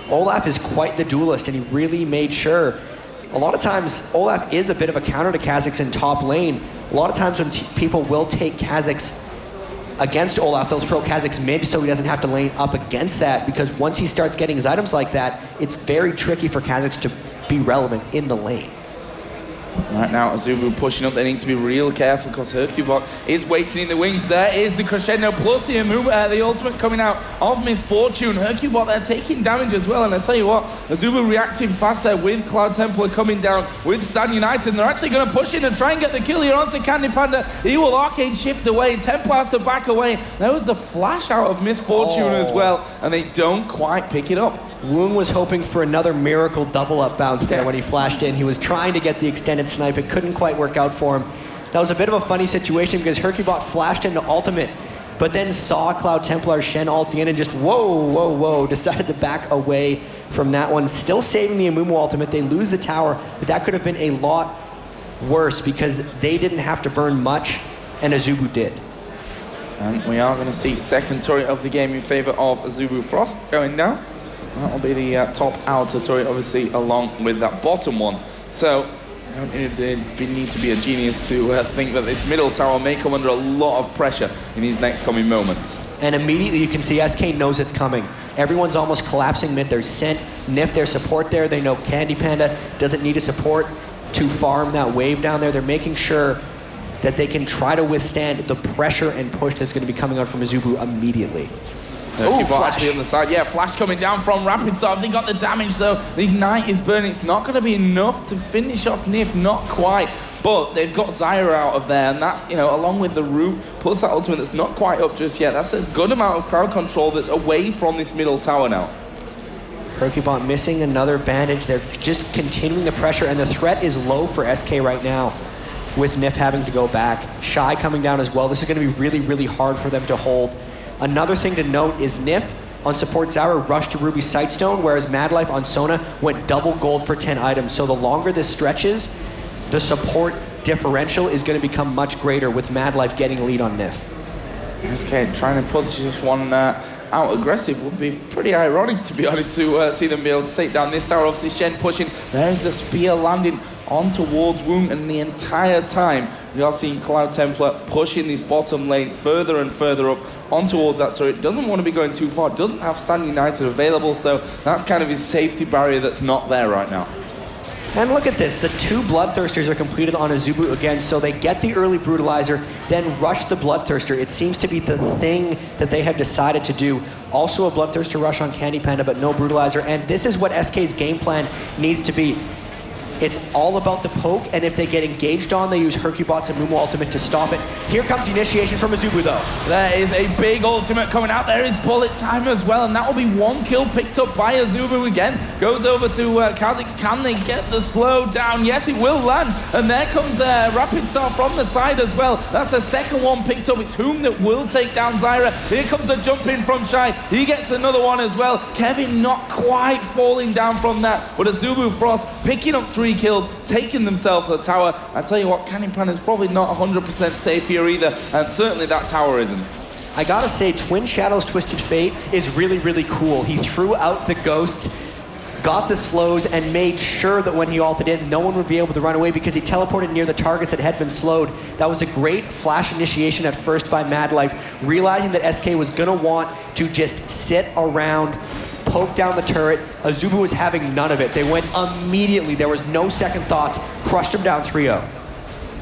Olaf is quite the duelist, and he really made sure. A lot of times, Olaf is a bit of a counter to Kha'Zix in top lane. A lot of times when people will take Kha'Zix against Olaf, they'll throw Kha'Zix mid so he doesn't have to lane up against that, because once he starts getting his items like that, it's very tricky for Kha'Zix to be relevant in the lane. Right now, Azubu pushing up. They need to be real careful because Hercubot is waiting in the wings. There is the crescendo plus the the ultimate coming out of Misfortune. Hercubot, they're taking damage as well. And I tell you what, Azubu reacting fast there with Cloud Templar coming down with Stan United. And they're actually going to push in and try and get the kill here onto Candy Panda. He will arcade shift away. Templar has to back away. There was the flash out of Misfortune as well. And they don't quite pick it up. Woong was hoping for another miracle double up bounce there when he flashed in. He was trying to get the extended snipe. It couldn't quite work out for him. That was a bit of a funny situation because Hercubot flashed into ultimate, but then saw Cloud Templar Shen ult in and just whoa, decided to back away from that one. Still saving the Amumu ultimate. They lose the tower, but that could have been a lot worse because they didn't have to burn much, and Azubu did. And we are going to see second turret of the game in favor of Azubu Frost going down. That'll be the top outer turret, obviously, along with that bottom one. So, you don't need to be a genius to think that this middle tower may come under a lot of pressure in these next coming moments. And immediately you can see SK knows it's coming. Everyone's almost collapsing mid. They're sent Nif their support there. They know Candy Panda doesn't need a support to farm that wave down there. They're making sure that they can try to withstand the pressure and push that's going to be coming out from Azubu immediately. Flash actually on the side. Yeah, flash coming down from Rapid Star. They got the damage, so the ignite is burning. It's not going to be enough to finish off Nif, not quite. But they've got Zyra out of there, and that's, you know, along with the root, plus that ultimate that's not quite up just yet. That's a good amount of crowd control that's away from this middle tower now. Hercubot missing another bandage. They're just continuing the pressure, and the threat is low for SK right now with Nif having to go back. Shy coming down as well. This is going to be really, really hard for them to hold. Another thing to note is Nif on support Zyra rushed to Ruby Sightstone, whereas Madlife on Sona went double gold per 10 items. So the longer this stretches, the support differential is going to become much greater with Madlife getting lead on Nif. SK trying to push this one out aggressive would be pretty ironic, to be honest, to see them be able to take down this tower. Obviously, Shen pushing. There's the spear landing on towards Woong, and the entire time we are seeing Cloud Templar pushing this bottom lane further and further up on towards that turret. Doesn't want to be going too far, doesn't have Stand United available, so that's kind of his safety barrier that's not there right now. And look at this, the two Bloodthirsters are completed on Azubu again, so they get the early Brutalizer, then rush the Bloodthirster. It seems to be the thing that they have decided to do. Also a Bloodthirster rush on Candy Panda, but no Brutalizer, and this is what SK's game plan needs to be. It's all about the poke, and if they get engaged on, they use Hercubot's and Mumu ultimate to stop it. Here comes the initiation from Azubu, though. There is a big ultimate coming out. There is bullet time as well, and that will be one kill picked up by Azubu again. Goes over to Kha'Zix. Can they get the slow down? Yes, it will land. And there comes Rapid Star from the side as well. That's a second one picked up. It's Whom that will take down Zyra. Here comes the jump in from Shy. He gets another one as well. Kevin not quite falling down from that, but Azubu Frost picking up 3 kills, taking themselves to the tower. I tell you what, Candy Panda is probably not 100% safe here either, and certainly that tower isn't. I gotta say, Twin Shadows Twisted Fate is really, really cool. He threw out the ghosts, got the slows, and made sure that when he ulted in, no one would be able to run away because he teleported near the targets that had been slowed. That was a great flash initiation at first by Madlife, realizing that SK was gonna want to just sit around, poke down the turret. Azubu was having none of it. They went immediately. There was no second thoughts. Crushed him down 3-0.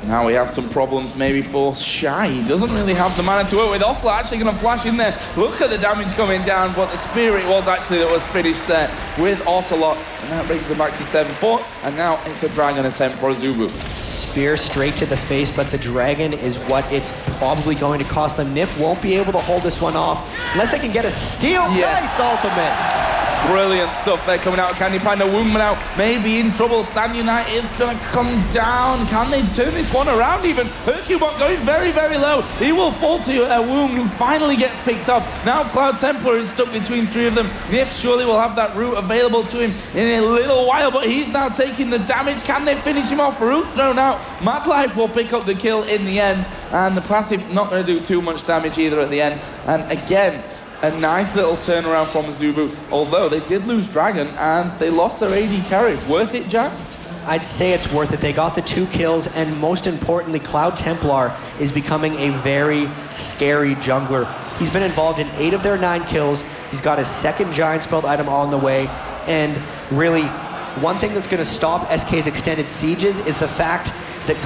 Now we have some problems maybe for Shy. He doesn't really have the mana to work with. Osler actually going to flash in there. Look at the damage coming down, but the Spirit was actually that was finished there with Ocelot. And that brings him back to 7-4. And now it's a Dragon attempt for Azubu. Spear straight to the face, but the Dragon is what it's probably going to cost them. Nif won't be able to hold this one off unless they can get a steal. Yes. Nice ultimate. Brilliant stuff there coming out of Candy Panda. Woom now maybe in trouble. Stand United is going to come down. Can they turn this one around even? Hercubot going very, very low. He will fall to Woom, who finally gets picked up. Now Cloud Templar is stuck between 3 of them. Nif surely will have that root available to him in a little while, but he's now taking the damage. Can they finish him off? Root thrown out. Madlife will pick up the kill in the end, and the passive not going to do too much damage either at the end. And again, a nice little turnaround from Azubu, although they did lose Dragon and they lost their AD carry. Worth it, Jack? I'd say it's worth it. They got the 2 kills, and most importantly, Cloud Templar is becoming a very scary jungler. He's been involved in 8 of their 9 kills. He's got his second Giant Spelled item on the way, and really, one thing that's going to stop SK's extended sieges is the fact that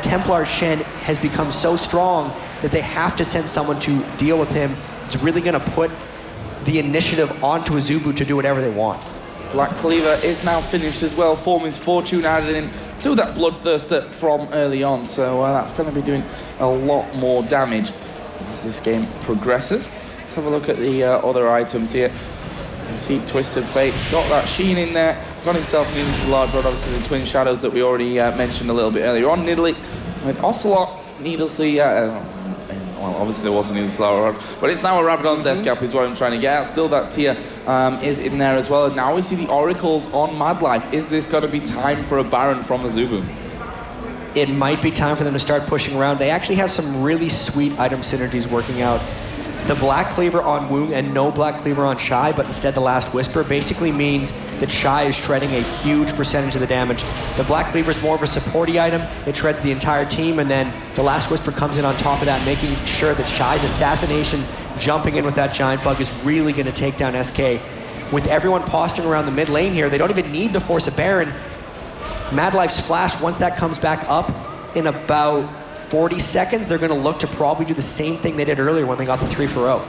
Templar Shen has become so strong that they have to send someone to deal with him. It's really going to put the initiative onto Azubu to do whatever they want. Black Cleaver is now finished as well. Forming's Fortune added in to that Bloodthirster from early on, so that's going to be doing a lot more damage as this game progresses. Let's have a look at the other items here. You see Twisted Fate, got that Sheen in there, got himself an instant large rod, obviously the Twin Shadows that we already mentioned a little bit earlier on. Nidalee with Ocelot needlessly, well, obviously there wasn't a slower rod, but it's now a Rabadon's Death Cap is what I'm trying to get at. Still that tier is in there as well. And now we see the Oracles on Mad Life. Is this going to be time for a Baron from Azubu? It might be time for them to start pushing around. They actually have some really sweet item synergies working out. The Black Cleaver on Woong and no Black Cleaver on Shy, but instead the Last Whisper basically means that Shy is shredding a huge percentage of the damage. The Black Cleaver is more of a supporty item. It shreds the entire team, and then the Last Whisper comes in on top of that, making sure that Shy's assassination, jumping in with that Giant Bug, is really going to take down SK. With everyone posturing around the mid lane here, they don't even need to force a Baron. Mad Life's Flash, once that comes back up in about 40 seconds, they're going to look to probably do the same thing they did earlier when they got the 3-for-0.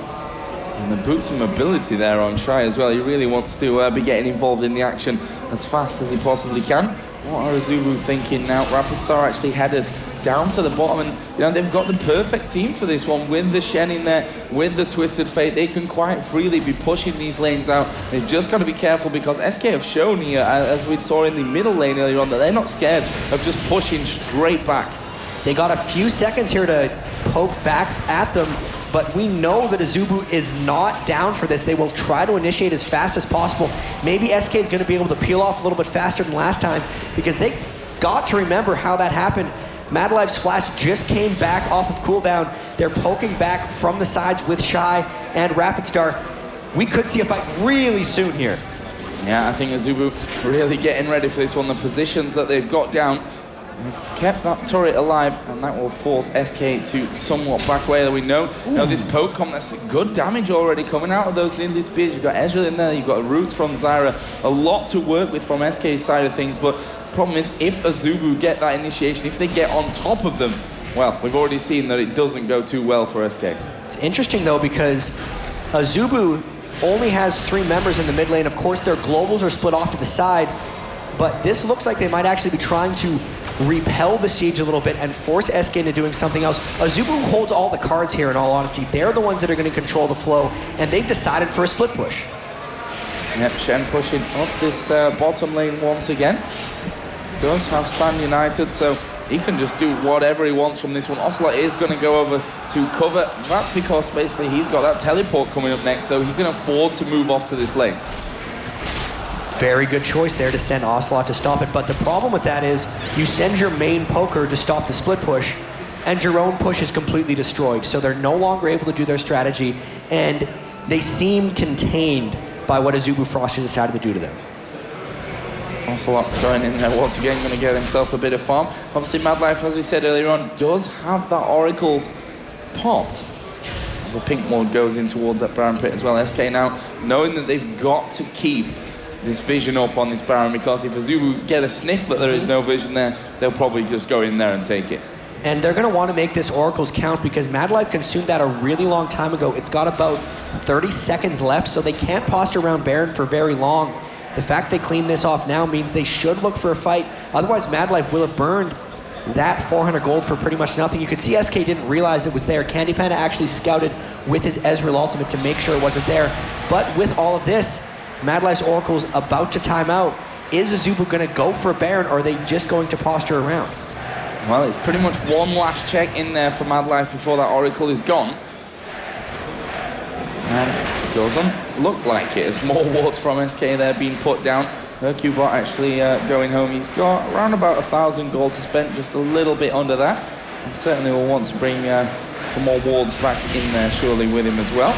And the boots of mobility there on Shy as well. He really wants to be getting involved in the action as fast as he possibly can. What are Azubu thinking now? Rapid Star actually headed down to the bottom, and you know they've got the perfect team for this one with the Shen in there, with the Twisted Fate. They can quite freely be pushing these lanes out. They've just got to be careful because SK have shown here, as we saw in the middle lane earlier on, that they're not scared of just pushing straight back. They got a few seconds here to poke back at them, but we know that Azubu is not down for this. They will try to initiate as fast as possible. Maybe SK is going to be able to peel off a little bit faster than last time because they got to remember how that happened. Mad Life's Flash just came back off of cooldown. They're poking back from the sides with Shy and Rapid Star. We could see a fight really soon here. Yeah, I think Azubu really getting ready for this one. The positions that they've got down, they've kept that turret alive, and that will force SK to somewhat back away. We know. Now this poke comp, that's good damage already coming out of those Nidalee Spears. You've got Ezreal in there, you've got roots from Zyra. A lot to work with from SK's side of things, but the problem is if Azubu get that initiation, if they get on top of them, well, we've already seen that it doesn't go too well for SK. It's interesting though because Azubu only has 3 members in the mid lane. Of course, their globals are split off to the side, but this looks like they might actually be trying to repel the siege a little bit and force SK into doing something else. Azubu holds all the cards here, in all honesty. They're the ones that are going to control the flow, and they've decided for a split push. Yep, Shen pushing up this bottom lane once again. Does have Stand United, so he can just do whatever he wants from this one. Ocelot is going to go over to cover. That's because basically he's got that teleport coming up next, so he can afford to move off to this lane. Very good choice there to send Ocelot to stop it, but the problem with that is you send your main poker to stop the split push, and your own push is completely destroyed, so they're no longer able to do their strategy, and they seem contained by what Azubu Frost has decided to do to them. Ocelot going in there once again, going to get himself a bit of farm. Obviously Mad Life, as we said earlier on, does have that Oracle's popped. As the pink ward goes in towards that Baron pit as well. SK now knowing that they've got to keep this vision up on this Baron, because if Azubu get a sniff that there is no vision there, they'll probably just go in there and take it. And they're going to want to make this Oracle's count because Mad Life consumed that a really long time ago. It's got about 30 seconds left, so they can't posture around Baron for very long. The fact they clean this off now means they should look for a fight. Otherwise, Mad Life will have burned that 400 gold for pretty much nothing. You could see SK didn't realize it was there. Candy Panda actually scouted with his Ezreal ultimate to make sure it wasn't there. But with all of this, Mad Life's Oracle's about to time out. Is Azubu going to go for a Baron, or are they just going to posture around? Well, it's pretty much one last check in there for Mad Life before that Oracle is gone. And it doesn't look like it. There's more wards from SK there being put down. Hercubot actually going home. He's got around about 1,000 gold to spend, just a little bit under that. And certainly will want to bring some more wards back in there, surely, with him as well.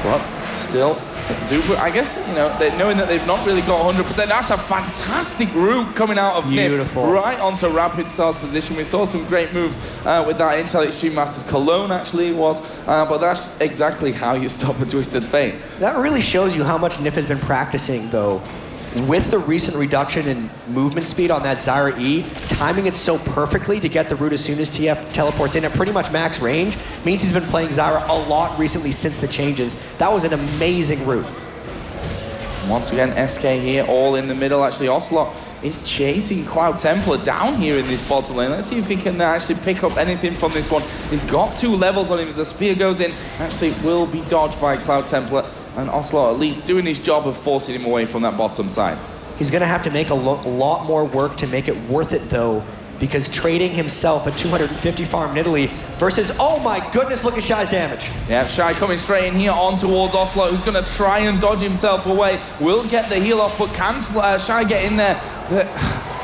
But still Azubu, I guess, you know, knowing that they've not really got 100%, that's a fantastic route coming out of Beautiful. Nif, right onto Rapid Star's position. We saw some great moves with that Intel Extreme Masters Cologne, actually, was, but that's exactly how you stop a Twisted Fate. That really shows you how much Nif has been practicing, though. With the recent reduction in movement speed on that Zyra E, timing it so perfectly to get the route as soon as TF teleports in at pretty much max range means he's been playing Zyra a lot recently since the changes. That was an amazing route. Once again, SK here, all in the middle. Actually, Ocelot is chasing Cloud Templar down here in this bottom lane. Let's see if he can actually pick up anything from this one. He's got 2 levels on him as the spear goes in. Actually, it will be dodged by Cloud Templar. And Ocelot at least doing his job of forcing him away from that bottom side. He's going to have to make a lot more work to make it worth it, though, because trading himself a 250 farm in Italy versus, oh my goodness, look at Shy's damage. Yeah, Shy coming straight in here on towards Ocelot, who's going to try and dodge himself away. Will get the heal off, but can Shy get in there?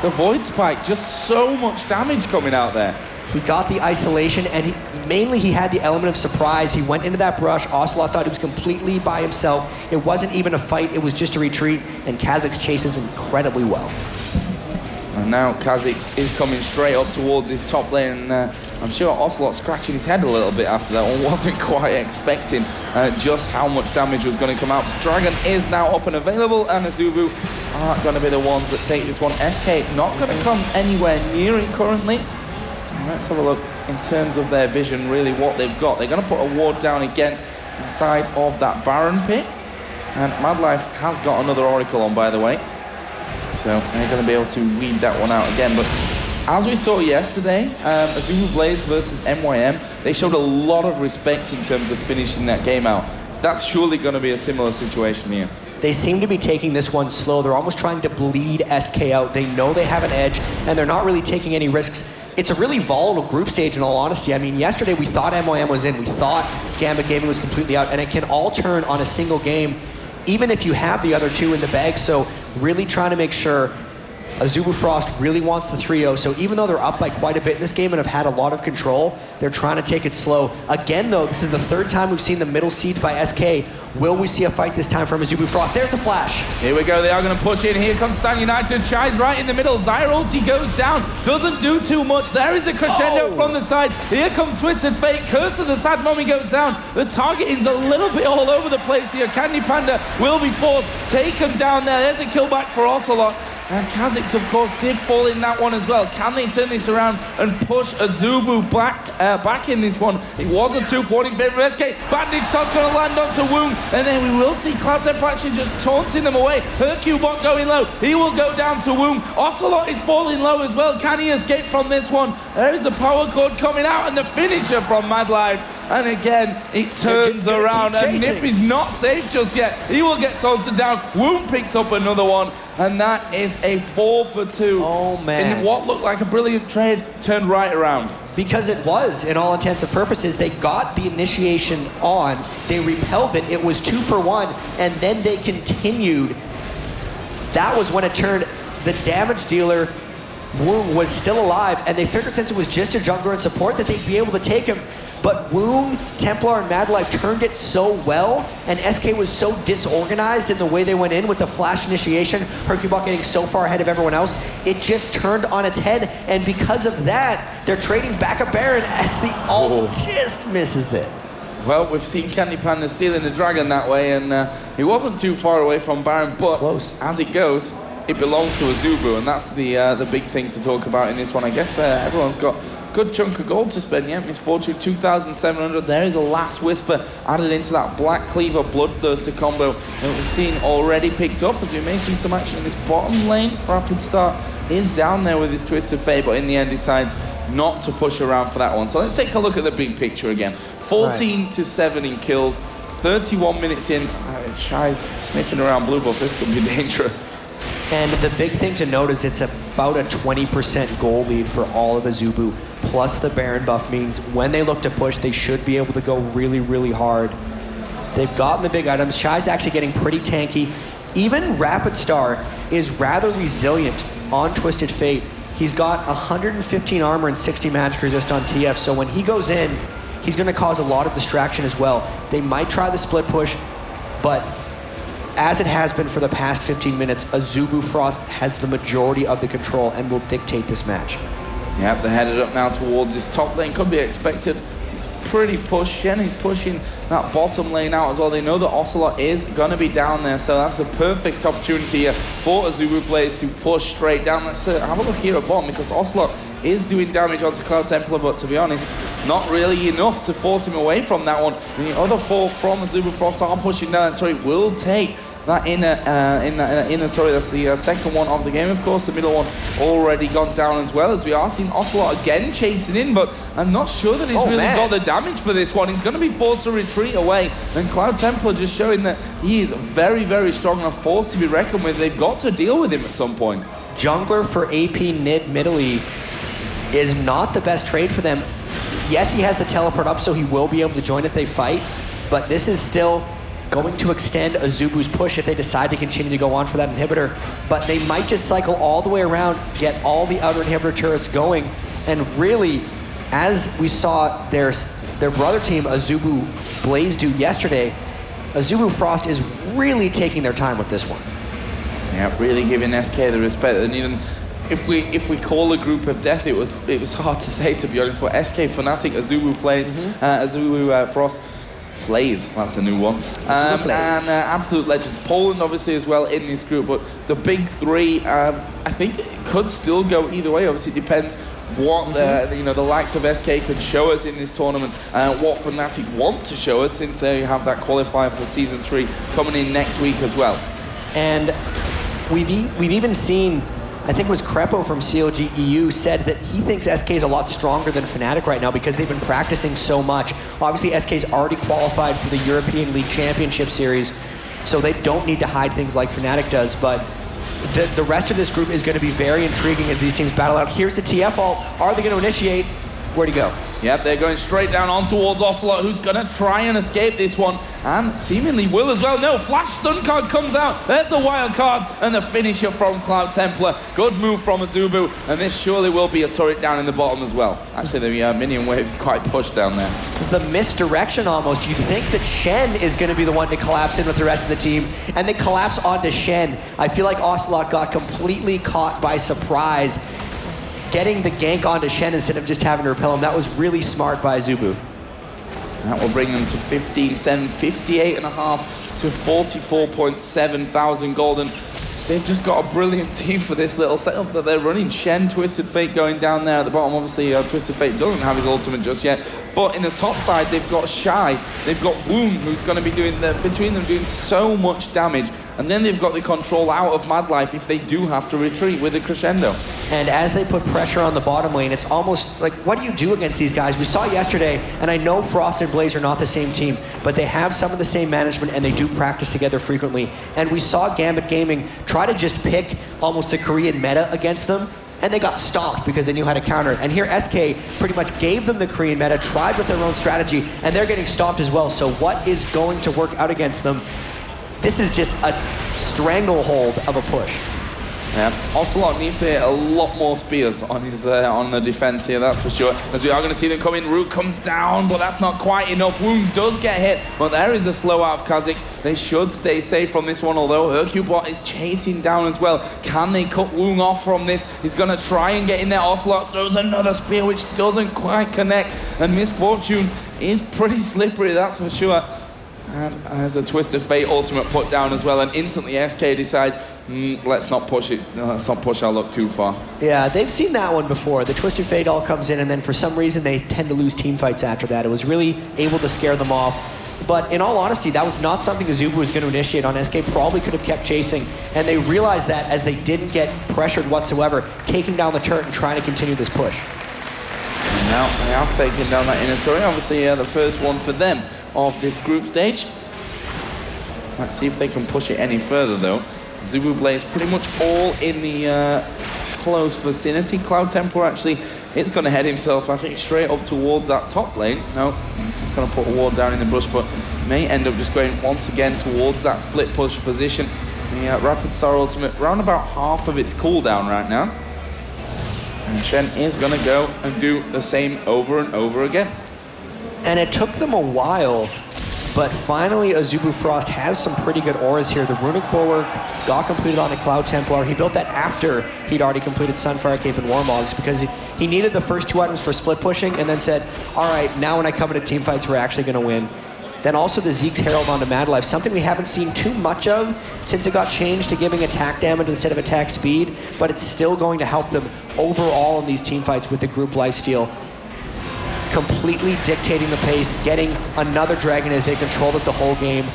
The Void Spike, just so much damage coming out there. He got the isolation, and mainly he had the element of surprise. He went into that brush. Ocelot thought he was completely by himself. It wasn't even a fight, it was just a retreat, and Kha'Zix chases incredibly well. And now Kha'Zix is coming straight up towards his top lane, and I'm sure Ocelot scratching his head a little bit after that one. Wasn't quite expecting just how much damage was going to come out. Dragon is now up and available, and Azubu are going to be the ones that take this one. SK not going to come anywhere near it currently. Let's have a look in terms of their vision, really what they've got. They're going to put a ward down again inside of that Baron pit. And Madlife has got another Oracle on, by the way. So they're going to be able to weed that one out again. But as we saw yesterday, Azubu Blaze versus MYM, they showed a lot of respect in terms of finishing that game out. That's surely going to be a similar situation here. They seem to be taking this one slow. They're almost trying to bleed SK out. They know they have an edge, and they're not really taking any risks. It's a really volatile group stage, in all honesty. I mean, yesterday we thought MYM was in. We thought Gambit Gaming was completely out, and it can all turn on a single game, even if you have the other 2 in the bag. So really trying to make sure Azubu Frost really wants the 3-0. So even though they're up by quite a bit in this game and have had a lot of control, they're trying to take it slow. Again, though, this is the 3rd time we've seen the middle siege by SK. Will we see a fight this time from Azubu Frost? There's the flash. Here we go, they are going to push in. Here comes Stan United. Shy's right in the middle. Zyra ulti goes down. Doesn't do too much. There is a crescendo from the side. Here comes Twisted Fate. Curse of the Sad Mummy goes down. The targeting's a little bit all over the place here. Candy Panda will be forced. Taken down there. There's a kill back for Ocelot. And Kha'Zix, of course, did fall in that one as well. Can they turn this around and push Azubu back in this one? It was a 2-point in favor of SK. Bandage shot's going to land onto Woong. And then we will see Cloud Templar actually just taunting them away. Hercule bot going low. He will go down to Woong. Ocelot is falling low as well. Can he escape from this one? There is a power cord coming out and the finisher from Madlife. And again, it turns around, and Nip is not safe just yet. He will get taunted down. Woong picks up another one, and that is a 4 for 2. Oh, man. In what looked like a brilliant trade, turned right around. Because it was, in all intents and purposes. They got the initiation on, they repelled it, it was 2 for 1, and then they continued. That was when it turned. The damage dealer, Woong, was still alive, and they figured since it was just a jungler and support that they'd be able to take him. But Woong, Templar, and Madlife turned it so well, and SK was so disorganized in the way they went in with the flash initiation, Hercubot getting so far ahead of everyone else, it just turned on its head, and because of that, they're trading back a Baron as the ult just misses it. Well, we've seen Candy Panda stealing the Dragon that way, and he wasn't too far away from Baron, but close. As it goes, it belongs to Azubu, and that's the big thing to talk about in this one. I guess everyone's got good chunk of gold to spend, yeah. Miss Fortune 2,700. There is a Last Whisper added into that Black Cleaver Bloodthirster combo that we've seen already picked up, as we may see some action in this bottom lane. Rapid Start is down there with his Twisted Fate, but in the end decides not to push around for that one. So let's take a look at the big picture again. 14 to 7 in kills, 31 minutes in. Shy's sniffing around blue buff. This could be dangerous. And the big thing to note is it's about a 20% goal lead for all of Azubu, plus the Baron buff means when they look to push, they should be able to go really, really hard. They've gotten the big items. Shy's actually getting pretty tanky. Even Rapid Star is rather resilient on Twisted Fate. He's got 115 armor and 60 magic resist on TF, so when he goes in, he's going to cause a lot of distraction as well. They might try the split push, but as it has been for the past 15 minutes, Azubu Frost has the majority of the control and will dictate this match. Yep, they're headed up now towards his top lane. Could be expected. It's pretty pushed. Shen is pushing that bottom lane out as well. They know that Ocelot is going to be down there, so that's a perfect opportunity here for Azubu players to push straight down. Let's have a look here at bottom, because Ocelot is doing damage onto Cloud Templar, but to be honest, not really enough to force him away from that one. The other four from Azubu Frost are pushing down, so it will take that inner turret. That's the second one of the game, of course. The middle one already gone down as well, as we are seeing Ocelot again chasing in, but I'm not sure that he's got the damage for this one. He's going to be forced to retreat away, and Cloud Templar just showing that he is very, very strong and a force to be reckoned with. They've got to deal with him at some point. Jungler for AP mid-middle is not the best trade for them. Yes, he has the teleport up, so he will be able to join if they fight, but this is still going to extend Azubu's push if they decide to continue to go on for that inhibitor. But they might just cycle all the way around, get all the outer inhibitor turrets going, and really, as we saw their brother team, Azubu Blaze, do yesterday, Azubu Frost is really taking their time with this one. Yeah, really giving SK the respect they need. And if we call a group of death, it was hard to say, to be honest. But SK Fnatic, Azubu Flays, Azubu Frost. Flays, that's a new one. And absolute legend. Poland obviously as well in this group, but the big three, I think it could still go either way. Obviously it depends what the likes of SK could show us in this tournament, what Fnatic want to show us, since they have that qualifier for Season 3 coming in next week as well. And we've even seen, I think it was Crepo from CLG EU said that he thinks SK is a lot stronger than Fnatic right now because they've been practicing so much. Obviously, SK's already qualified for the European League Championship Series, so they don't need to hide things like Fnatic does, but the rest of this group is going to be very intriguing as these teams battle out. Here's the TF ult. Are they going to initiate? Where'd he go? Yep, they're going straight down on towards Ocelot, who's going to try and escape this one, and seemingly will as well. No, Flash Stun card comes out. There's the wild card, and the finisher from Cloud Templar. Good move from Azubu, and this surely will be a turret down in the bottom as well. Actually, the minion wave's quite pushed down there. It's the misdirection almost. You think that Shen is going to be the one to collapse in with the rest of the team, and they collapse onto Shen. I feel like Ocelot got completely caught by surprise, getting the gank onto Shen instead of just having to repel him. That was really smart by Azubu. That will bring them to 15-7, 58.5 to 44.7 thousand gold. And they've just got a brilliant team for this little setup that they're running. Shen, Twisted Fate going down there at the bottom. Obviously, Twisted Fate doesn't have his ultimate just yet. But in the top side, they've got Shy, they've got Wound, who's going to be doing, between them, doing so much damage. And then they've got the control out of Mad Life if they do have to retreat with the Crescendo. And as they put pressure on the bottom lane, it's almost like, what do you do against these guys? We saw yesterday, and I know Frost and Blaze are not the same team, but they have some of the same management and they do practice together frequently. And we saw Gambit Gaming try to just pick almost the Korean meta against them, and they got stopped because they knew how to counter it. And here SK pretty much gave them the Korean meta, tried with their own strategy, and they're getting stopped as well. So what is going to work out against them? This is just a stranglehold of a push. Yeah, Ocelot needs to hit a lot more spears on his on the defense here, that's for sure. As we are going to see them come in, Root comes down, but that's not quite enough. Wound does get hit, but there is the slow out of Kha'Zix. They should stay safe from this one, although Hercubot is chasing down as well. Can they cut Wound off from this? He's going to try and get in there. Ocelot throws another spear, which doesn't quite connect, and Misfortune is pretty slippery, that's for sure. And as a Twisted Fate ultimate put down as well, and instantly SK decide, let's not push it, let's not push our luck too far. Yeah, they've seen that one before. The Twisted Fate all comes in, and then for some reason they tend to lose team fights after that. It was really able to scare them off. But in all honesty, that was not something Azubu was going to initiate on. SK probably could have kept chasing, and they realized that as they didn't get pressured whatsoever, taking down the turret and trying to continue this push. And now they have taken down that inner turret. Obviously, the first one for them of this group stage. Let's see if they can push it any further though. Azubu Blaze pretty much all in the close vicinity. Cloud Templar actually is going to head himself, I think, straight up towards that top lane. No, he's just going to put a ward down in the bush, but may end up just going once again towards that split push position. The Rapid Star ultimate, round about half of its cooldown right now. And Shen is going to go and do the same over and over again. And it took them a while But finally, Azubu Frost has some pretty good auras here. The Runic Bulwark got completed on a Cloud Templar. He built that after he'd already completed Sunfire Cape and Warmogs because he needed the first 2 items for split pushing and then said, all right, now when I come into team fights, we're actually going to win. Then also the Zeke's Herald onto Mad Life, something we haven't seen too much of since it got changed to giving attack damage instead of attack speed, but it's still going to help them overall in these team fights with the group lifesteal. Completely dictating the pace, getting another dragon as they controlled it the whole game.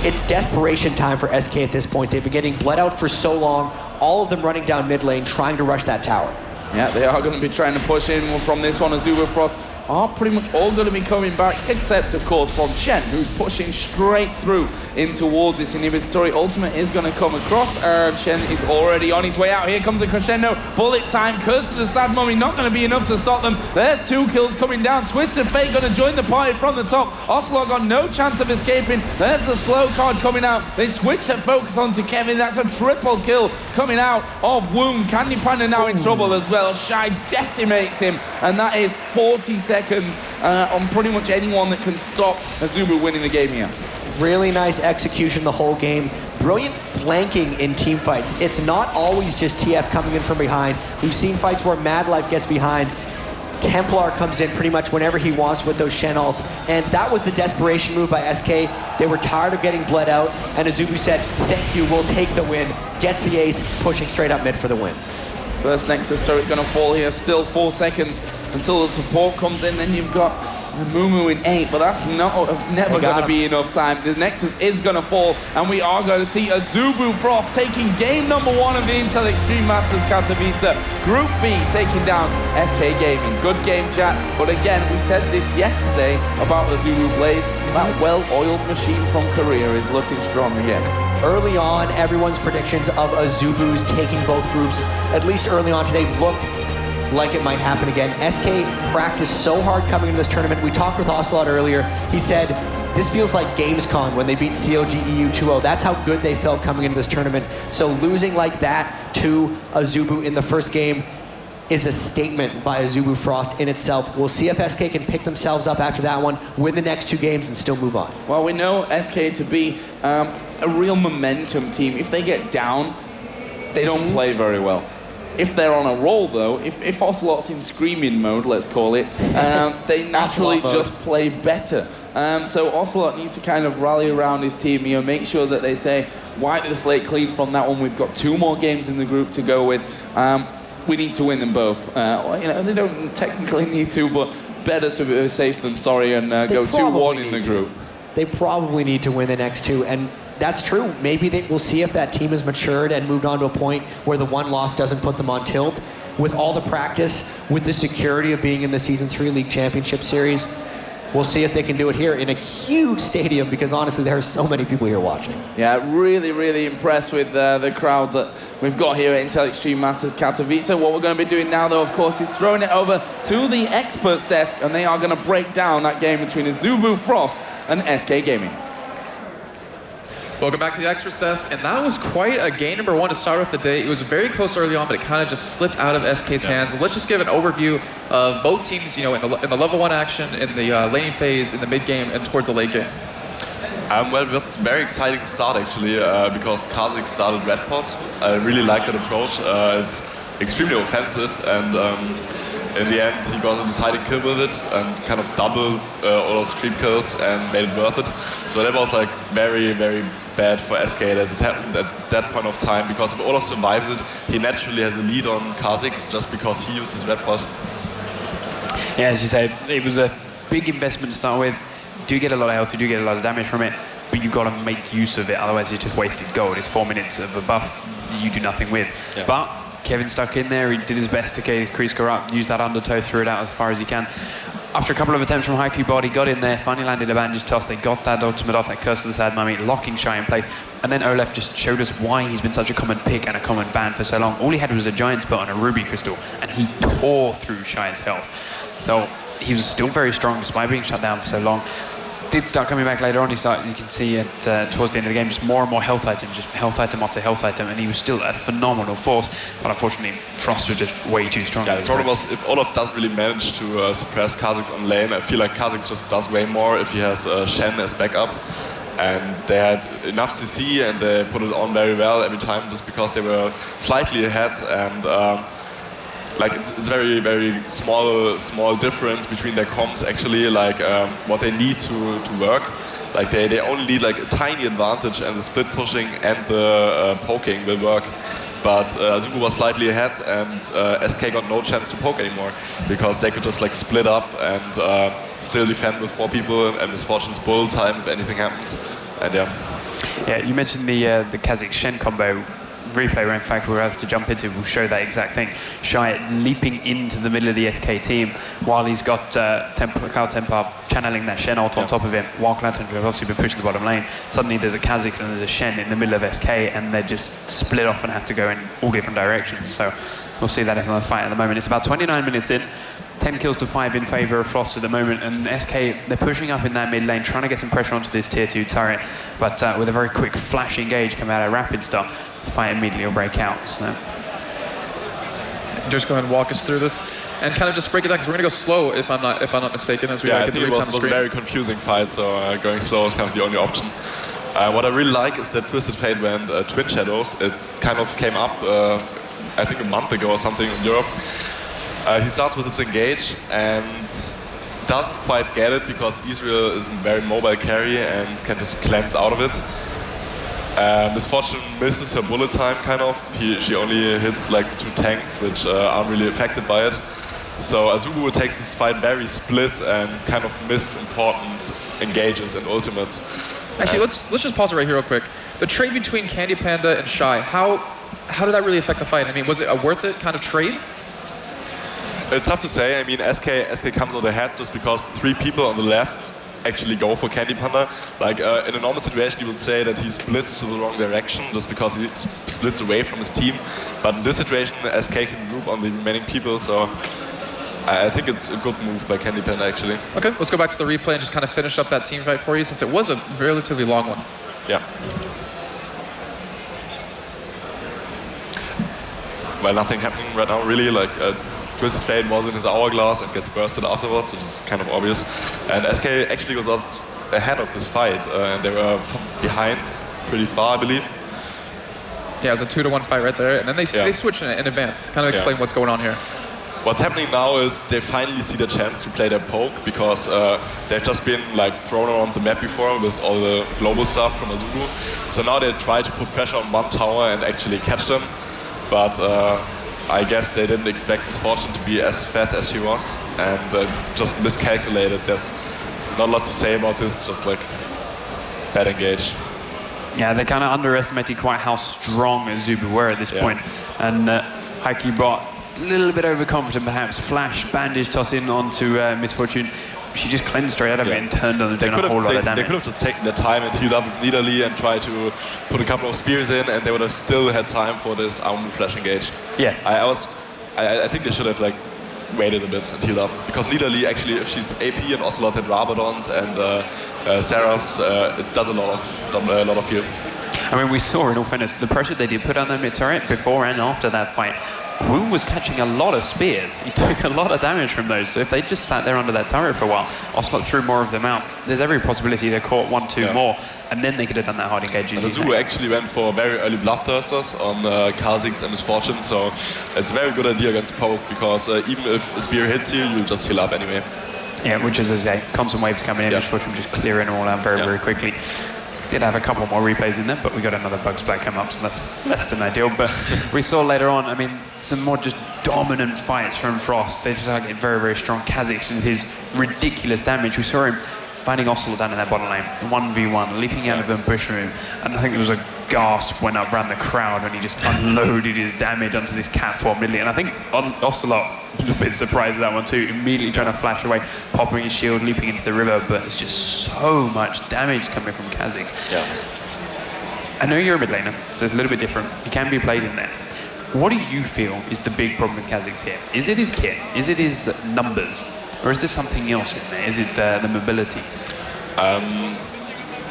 It's desperation time for SK at this point. They've been getting bled out for so long, all of them running down mid lane, trying to rush that tower. Yeah, they are going to be trying to push in from this one. Azubu Frost are pretty much all going to be coming back, except, of course, from Chen, who's pushing straight through in towards this inhibitory. Ultimate is going to come across. Chen is already on his way out. Here comes a crescendo. Bullet time. Curse of the Sad Mummy, not going to be enough to stop them. There's 2 kills coming down. Twisted Fate going to join the party from the top. Ocelot got no chance of escaping. There's the slow card coming out. They switch their focus onto Kevin. That's a triple kill coming out of Wound. Candy Panda now in trouble as well. Shy decimates him, and that is 40 seconds on pretty much anyone that can stop Azubu winning the game here. Really nice execution the whole game. Brilliant flanking in team fights. It's not always just TF coming in from behind. We've seen fights where Mad Life gets behind. Templar comes in pretty much whenever he wants with those Shen ults. And that was the desperation move by SK. They were tired of getting bled out, and Azubu said, thank you, we'll take the win. Gets the ace, pushing straight up mid for the win. First Nexus turret going to fall here. Still 4 seconds until the support comes in. Then you've got Mumu in 8, but that's never going to be enough time. The Nexus is going to fall, and we are going to see Azubu Frost taking game number 1 of the Intel Extreme Masters Katowice. Group B taking down SK Gaming. Good game, chat. But again, we said this yesterday about Azubu Blaze. That well-oiled machine from Korea is looking strong again. Early on, everyone's predictions of Azubu's taking both groups, at least early on today, look like it might happen again. SK practiced so hard coming into this tournament. We talked with Ocelot earlier. He said, this feels like Gamescom when they beat COG EU 2-0. That's how good they felt coming into this tournament. So losing like that to Azubu in the first game is a statement by Azubu Frost in itself. We'll see if SK can pick themselves up after that one, win the next 2 games, and still move on. Well, we know SK to be a real momentum team. If they get down, they don't play very well. If they're on a roll, though, if Ocelot's in screaming mode, let's call it, they naturally just play better. So Ocelot needs to kind of rally around his team, you know, make sure that they say, wipe the slate clean from that one. We've got 2 more games in the group to go with. We need to win them both. You know, they don't technically need to, but better to be safe than sorry and go 2-1 in the group. They probably need to win the next 2, and that's true. Maybe we'll see if that team has matured and moved on to a point where the 1 loss doesn't put them on tilt. With all the practice, with the security of being in the Season 3 League Championship Series, we'll see if they can do it here in a huge stadium, because honestly, there are so many people here watching. Yeah, really, really impressed with the crowd that we've got here at Intel Extreme Masters Katowice. What we're going to be doing now, though, of course, is throwing it over to the experts desk, and they are going to break down that game between Azubu Frost and SK Gaming. Welcome back to the experts desk, and that was quite a game number 1 to start off the day. It was very close early on, but it kind of just slipped out of SK's hands. Let's just give an overview of both teams, you know, in the level 1 action, in the laning phase, in the mid game, and towards the late game. Well, it was a very exciting start actually, because Kazik started red pot. I really like that approach. It's extremely offensive, and in the end he got a deciding kill with it and kind of doubled all those stream kills and made it worth it. So that was like very, very bad for SK at that point of time, because if Olaf survives it, he naturally has a lead on Kha'Zix just because he uses red pot. Yeah, as you say, it was a big investment to start with. You do get a lot of health, you do get a lot of damage from it, but you've got to make use of it, otherwise you're just wasted gold. It's 4 minutes of a buff that you do nothing with. Yeah. But Kevin stuck in there, he did his best to get his crease score up, used that undertow, threw it out as far as he can. After a couple of attempts from Haiku Bot, he got in there, finally landed a bandage toss, they got that ultimate off, that Curse of the Sad Mummy, locking Shy in place, and then Olaf just showed us why he's been such a common pick and a common ban for so long. All he had was a Giant Spell and a Ruby Crystal, and he tore through Shy's health. So he was still very strong despite being shut down for so long. did start coming back later on. You can see it towards the end of the game, just more and more health items, just health item after health item, and he was still a phenomenal force. But unfortunately, Frost was just way too strong. Yeah, the problem was if Olaf doesn't really manage to suppress Kha'Zix on lane, I feel like Kha'Zix just does way more if he has Shen as backup. And they had enough CC and they put it on very well every time, just because they were slightly ahead. And like it's very, very small difference between their comps actually, like what they need to work. Like they only need like a tiny advantage, and the split pushing and the poking will work. But Azubu was slightly ahead, and SK got no chance to poke anymore, because they could just like split up and still defend with 4 people, and Misfortune's bull time if anything happens. And yeah, you mentioned the Kha'Zix Shen combo replay, where in fact we're able to jump into, will show that exact thing. Shy leaping into the middle of the SK team while he's got Cloud Templar channeling that Shen ult on top of him, while Cloud Templar have obviously been pushing the bottom lane. Suddenly there's a Kha'Zix and there's a Shen in the middle of SK, and they're just split off and have to go in all different directions. So we'll see that in the fight at the moment. It's about 29 minutes in. 10 kills to 5 in favour of Frost at the moment, and SK, they're pushing up in that mid lane, trying to get some pressure onto this tier 2 turret, but with a very quick flash engage come out of Rapid Star, the fight immediately will break out. So Just go ahead and walk us through this and kind of just break it down, because we're going to go slow if I'm not mistaken, as we I think it was a very confusing fight, so going slow is kind of the only option. What I really like is that Twisted Fate went Twin Shadows. It kind of came up I think a month ago or something in Europe. He starts with his engage and doesn't quite get it, because Israel is a very mobile carry and can just cleanse out of it. Misfortune misses her bullet time, kind of. She only hits like 2 tanks, which aren't really affected by it. So Azubu takes this fight very split and kind of miss important engages and ultimates. Actually, let's just pause it right here real quick. The trade between Candy Panda and Shy, how did that really affect the fight? I mean, was it a worth it kind of trade? It's tough to say. I mean, SK comes out ahead just because 3 people on the left actually go for Candy Panda. Like in a normal situation, you would say that he splits to the wrong direction just because he splits away from his team. But in this situation, SK can group on the remaining people, so I think it's a good move by Candy Panda actually. Okay, let's go back to the replay and just kind of finish up that team fight for you, since it was a relatively long one. Yeah. Well, nothing happening right now really. Like Twisted Fate was in his hourglass and gets bursted afterwards, which is kind of obvious. And SK actually goes out ahead of this fight, and they were behind pretty far, I believe. Yeah, it was a 2-to-1 fight right there, and then they switched in advance. Kind of explain what's going on here. What's happening now is they finally see the chance to play their poke, because they've just been like thrown around the map before with all the global stuff from Azubu. So now they try to put pressure on one tower and actually catch them. But I guess they didn't expect Misfortune to be as fat as she was, and just miscalculated. There's not a lot to say about this, just like bad engage. yeah, they kind of underestimated quite how strong Azubu were at this point. And Haiki bot a little bit overconfident perhaps. Flash, bandage toss in onto Misfortune. She just cleansed straight out of it and turned on and did a whole lot of damage. They could have just taken their time and healed up immediately and tried to put a couple of spears in, and they would have still had time for this Azubu flash engage. Yeah. I think they should have like waited a bit and healed up, because Nidalee actually, if she's AP and Ocelot and Rabadons and Seraphs, it does a lot of heal. I mean, we saw in all fairness the pressure they did put on their mid turret before and after that fight. Woon was catching a lot of spears. He took a lot of damage from those. So if they just sat there under that turret for a while, Ocelot threw more of them out. There's every possibility they caught 1-2 more, and then they could have done that hard engage. Azubu actually went for very early Bloodthirsters on Kha'Zix and Misfortune, so it's a very good idea against poke, because even if a spear hits you, you'll just heal up anyway. Yeah, which is, as I say, constant waves coming in, Misfortune just clearing them all out very quickly. Did have a couple more replays in there, but we got another Bugs Black come up, so that's less than ideal. But we saw later on, I mean, some more just dominant fights from Frost. They just getting very strong. Kha'Zix with his ridiculous damage. We saw him fighting Ocelot down in that bottom lane, 1v1, leaping out of the bush room, and I think there was a gasp went up around the crowd when he just unloaded his damage onto this cat form middle. And I think Ocelot was a bit surprised at that one too, immediately trying to flash away, popping his shield, leaping into the river, but it's just so much damage coming from Kha'Zix. Yeah. I know you're a mid laner, so it's a little bit different. He can be played in there. What do you feel is the big problem with Kha'Zix here? Is it his kit? Is it his numbers? Or is there something else in there? Is it the mobility?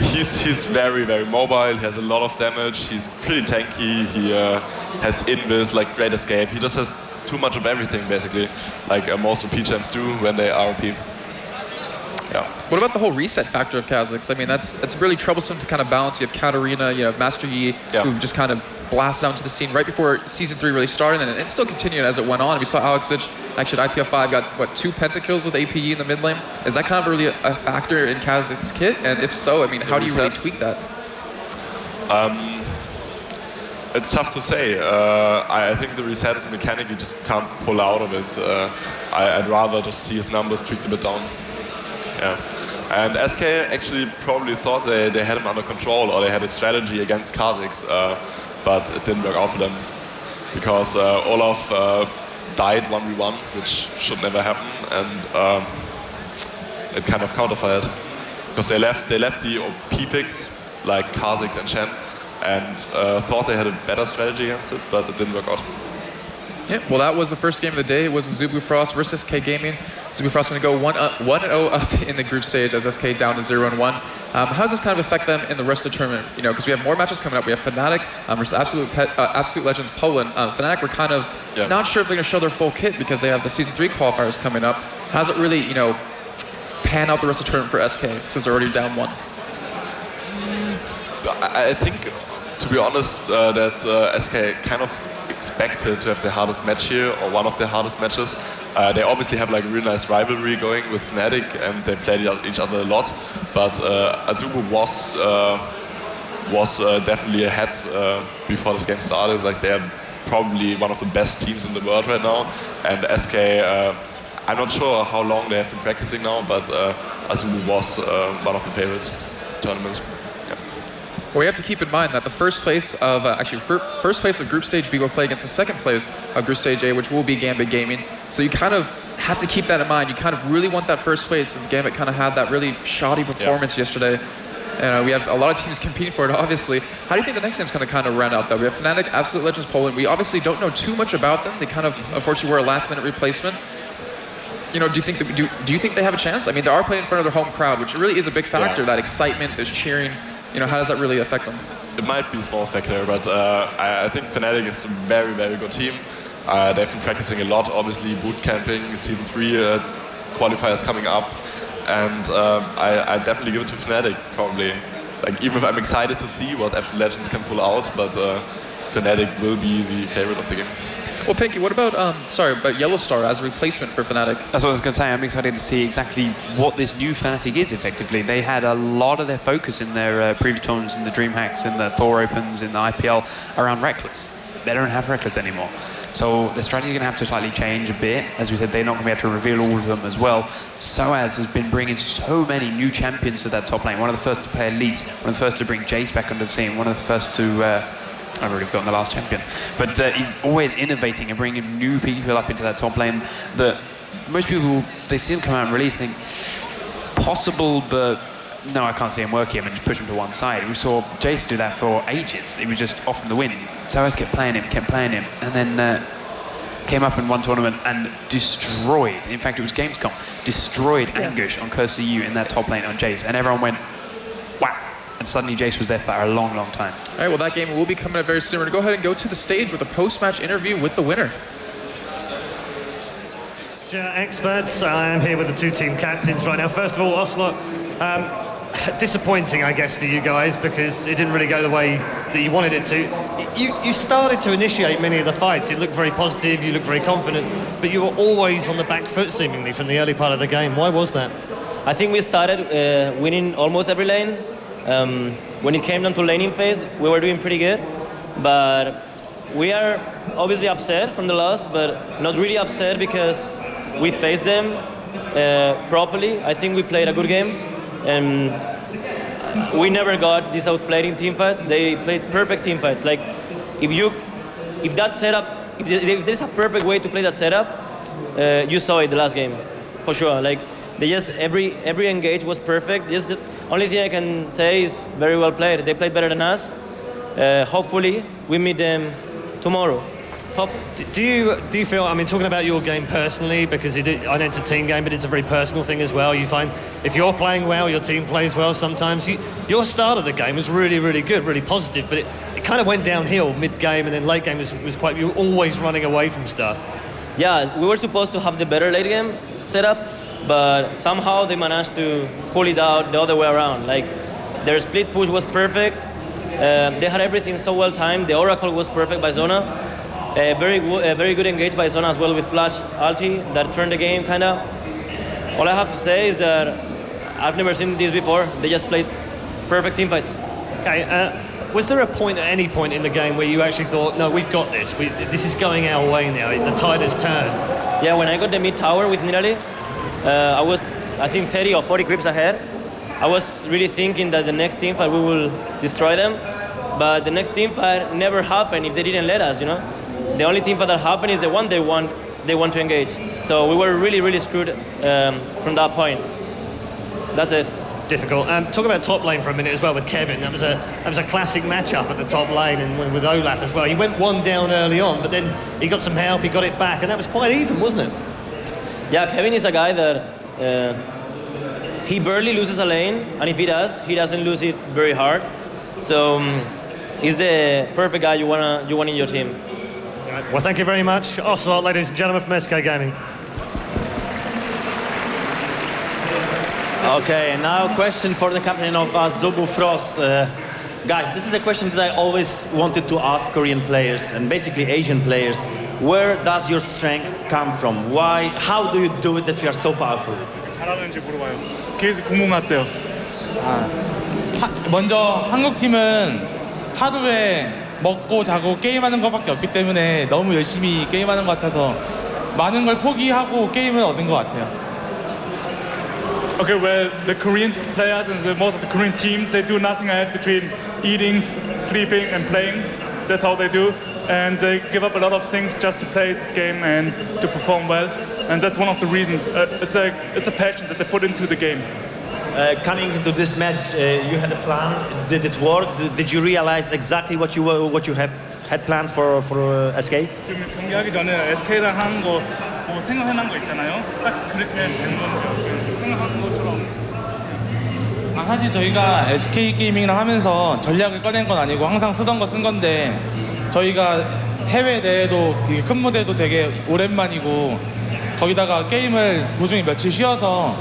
He's very, very mobile. He has a lot of damage. He's pretty tanky. He has invis, like great escape. He just has too much of everything, basically, like most OP champs do when they are OP. Yeah. What about the whole reset factor of Kha'Zix? I mean, it's really troublesome to kind of balance. You have Katarina, you have Master Yi, who've just kind of blasted onto the scene right before Season 3 really started, and it still continued as it went on. We saw Alexic, actually at IPL5, got, what, 2 pentakills with APE in the mid lane? Is that kind of really a factor in Kha'Zix's kit? And if so, I mean, how do you really tweak that? It's tough to say. I think the reset is a mechanic you just can't pull out of it. I'd rather just see his numbers tweaked a bit down. Yeah. And SK actually probably thought they had him under control, or they had a strategy against Kha'Zix, but it didn't work out for them. Because Olaf died 1v1, which should never happen, and it kind of counterfired. Because they left the OP picks, like Kha'Zix and Shen, and thought they had a better strategy against it, but it didn't work out. Yeah, well, that was the first game of the day. It was Azubu Frost versus SK Gaming. Azubu Frost going to go 1-0 up in the group stage as SK down to 0-1. How does this kind of affect them in the rest of the tournament? You know, because we have more matches coming up. We have Fnatic versus Absolute Legends Poland. Fnatic were kind of not sure if they're going to show their full kit because they have the Season 3 qualifiers coming up. How does it really, you know, pan out the rest of the tournament for SK since they're already down 1? I think, to be honest, that SK kind of expected to have the hardest match here, or one of the hardest matches. They obviously have like a really nice rivalry going with Fnatic, and they played each other a lot. But Azubu was definitely ahead before this game started. Like, they're probably one of the best teams in the world right now. And SK, I'm not sure how long they have been practicing now, but Azubu was one of the favorites tournament. Well, we have to keep in mind that the first place of first place of Group Stage B will play against the second place of Group Stage A, which will be Gambit Gaming. So you kind of have to keep that in mind. You kind of really want that first place, since Gambit kind of had that really shoddy performance yesterday. And we have a lot of teams competing for it, obviously. How do you think the next game's going to kind of run out, though? We have Fnatic, Absolute Legends Poland. We obviously don't know too much about them. They kind of, unfortunately, were a last-minute replacement. You know, do you think they have a chance? I mean, they are playing in front of their home crowd, which really is a big factor. That excitement, this cheering. You know, how does that really affect them? It might be a small factor, but I think Fnatic is a very, very good team. They've been practicing a lot, obviously, boot camping, Season 3 qualifiers coming up, and I definitely give it to Fnatic, probably. Like, even if I'm excited to see what Absolute Legends can pull out, but Fnatic will be the favorite of the game. Well, Pinky, what about Yellowstar as a replacement for Fnatic? That's what I was going to say. I'm excited to see exactly what this new Fnatic is, effectively. They had a lot of their focus in their previous tournaments, in the DreamHacks, in the Thor Opens, in the IPL, around Reckless. They don't have Reckless anymore. So the strategy is going to have to slightly change a bit. As we said, they're not going to be able to reveal all of them as well. Soaz has been bringing so many new champions to that top lane. One of the first to play Elise, one of the first to bring Jace back onto the scene, one of the first to... I've already forgotten the last champion. But he's always innovating and bringing new people up into that top lane that most people, they see him come out and release, think, possible, but no, I can't see him working him, and just push him to one side. We saw Jace do that for ages. He was just off in the wind. Soaz kept playing him, and then came up in one tournament and destroyed, in fact it was Gamescom, destroyed Anguish on Curse EU in that top lane on Jace, and everyone went, wow. And suddenly Jace was there for a long, long time. All right, well, that game will be coming up very soon. We're going to go ahead and go to the stage with a post-match interview with the winner. Experts, I am here with the 2 team captains right now. First of all, Oslo, disappointing, I guess, for you guys, because it didn't really go the way that you wanted it to. You started to initiate many of the fights. It looked very positive, you looked very confident, but you were always on the back foot, seemingly, from the early part of the game. Why was that? I think we started winning almost every lane. When it came down to laning phase, we were doing pretty good, but we are obviously upset from the loss, but not really upset because we faced them properly. I think we played a good game, and we never got this outplayed in teamfights. They played perfect teamfights. Like, if that setup, if there's a perfect way to play that setup, you saw it the last game, for sure. Like, they just every engage was perfect. Just the only thing I can say is very well played. They played better than us. Hopefully we meet them tomorrow. top. Do you feel, I mean, talking about your game personally, because I know it's a team game, but it's a very personal thing as well. You find if you're playing well, your team plays well sometimes. Your start of the game was really, really good, really positive, but it kind of went downhill mid-game, and then late game was quite, you were always running away from stuff. Yeah, we were supposed to have the better late game setup, but somehow they managed to pull it out the other way around. Like, their split push was perfect. They had everything so well timed. The Oracle was perfect by Zona. Very good engaged by Zona as well with Flash ulti that turned the game kinda. All I have to say is that I've never seen this before. They just played perfect team fights. Okay, was there a point at any point in the game where you actually thought, no, we've got this. This is going our way now. The tide has turned. Yeah, when I got the mid tower with Nirali, I was, I think, 30 or 40 creeps ahead. I was really thinking that the next team fight we will destroy them, but the next team fight never happened if they didn't let us, you know? The only team fight that happened is the one they want to engage. So we were really, really screwed from that point. That's it. Difficult. Talk about top lane for a minute as well with Kevin. That was a classic matchup at the top lane, and with Olaf as well. He went one down early on, but then he got some help, he got it back, and that was quite even, wasn't it? Yeah, Kevin is a guy that he barely loses a lane, and if he does, he doesn't lose it very hard. So he's the perfect guy you want in your team. Well, thank you very much. Ocelot, ladies and gentlemen from SK Gaming. Okay, and now a question for the captain of Azubu Frost. Guys, this is a question that I always wanted to ask Korean players and basically Asian players. Where does your strength come from? Why? How do you do it that you are so powerful? 잘하는지 물어봐요. 계속 궁금했대요. 먼저 한국 팀은 하루에 먹고 자고 게임하는 것밖에 없기 때문에 너무 열심히 게임하는 것 같아서 많은 걸 포기하고 게임을 얻은 것 같아요. Okay, well, the Korean players and most of the Korean teams, they do nothing between eating, sleeping, and playing. That's how they do. And they give up a lot of things just to play this game and to perform well. And that's one of the reasons. It's a passion that they put into the game. Coming into this match, you had a plan. Did it work? Did you realize exactly what you had planned for SK? 지금 경기하기 전에 SK랑 하는 거 뭐 생각해놓은 거 있잖아요. 딱 그렇게 된 거죠. 생각한 것처럼. 사실 저희가 SK 게이밍이랑 하면서 전략을 꺼낸 건 아니고 항상 쓰던 거 쓴 건데 저희가 해외 대회도 큰 무대도 되게 오랜만이고 거기다가 게임을 도중에 며칠 쉬어서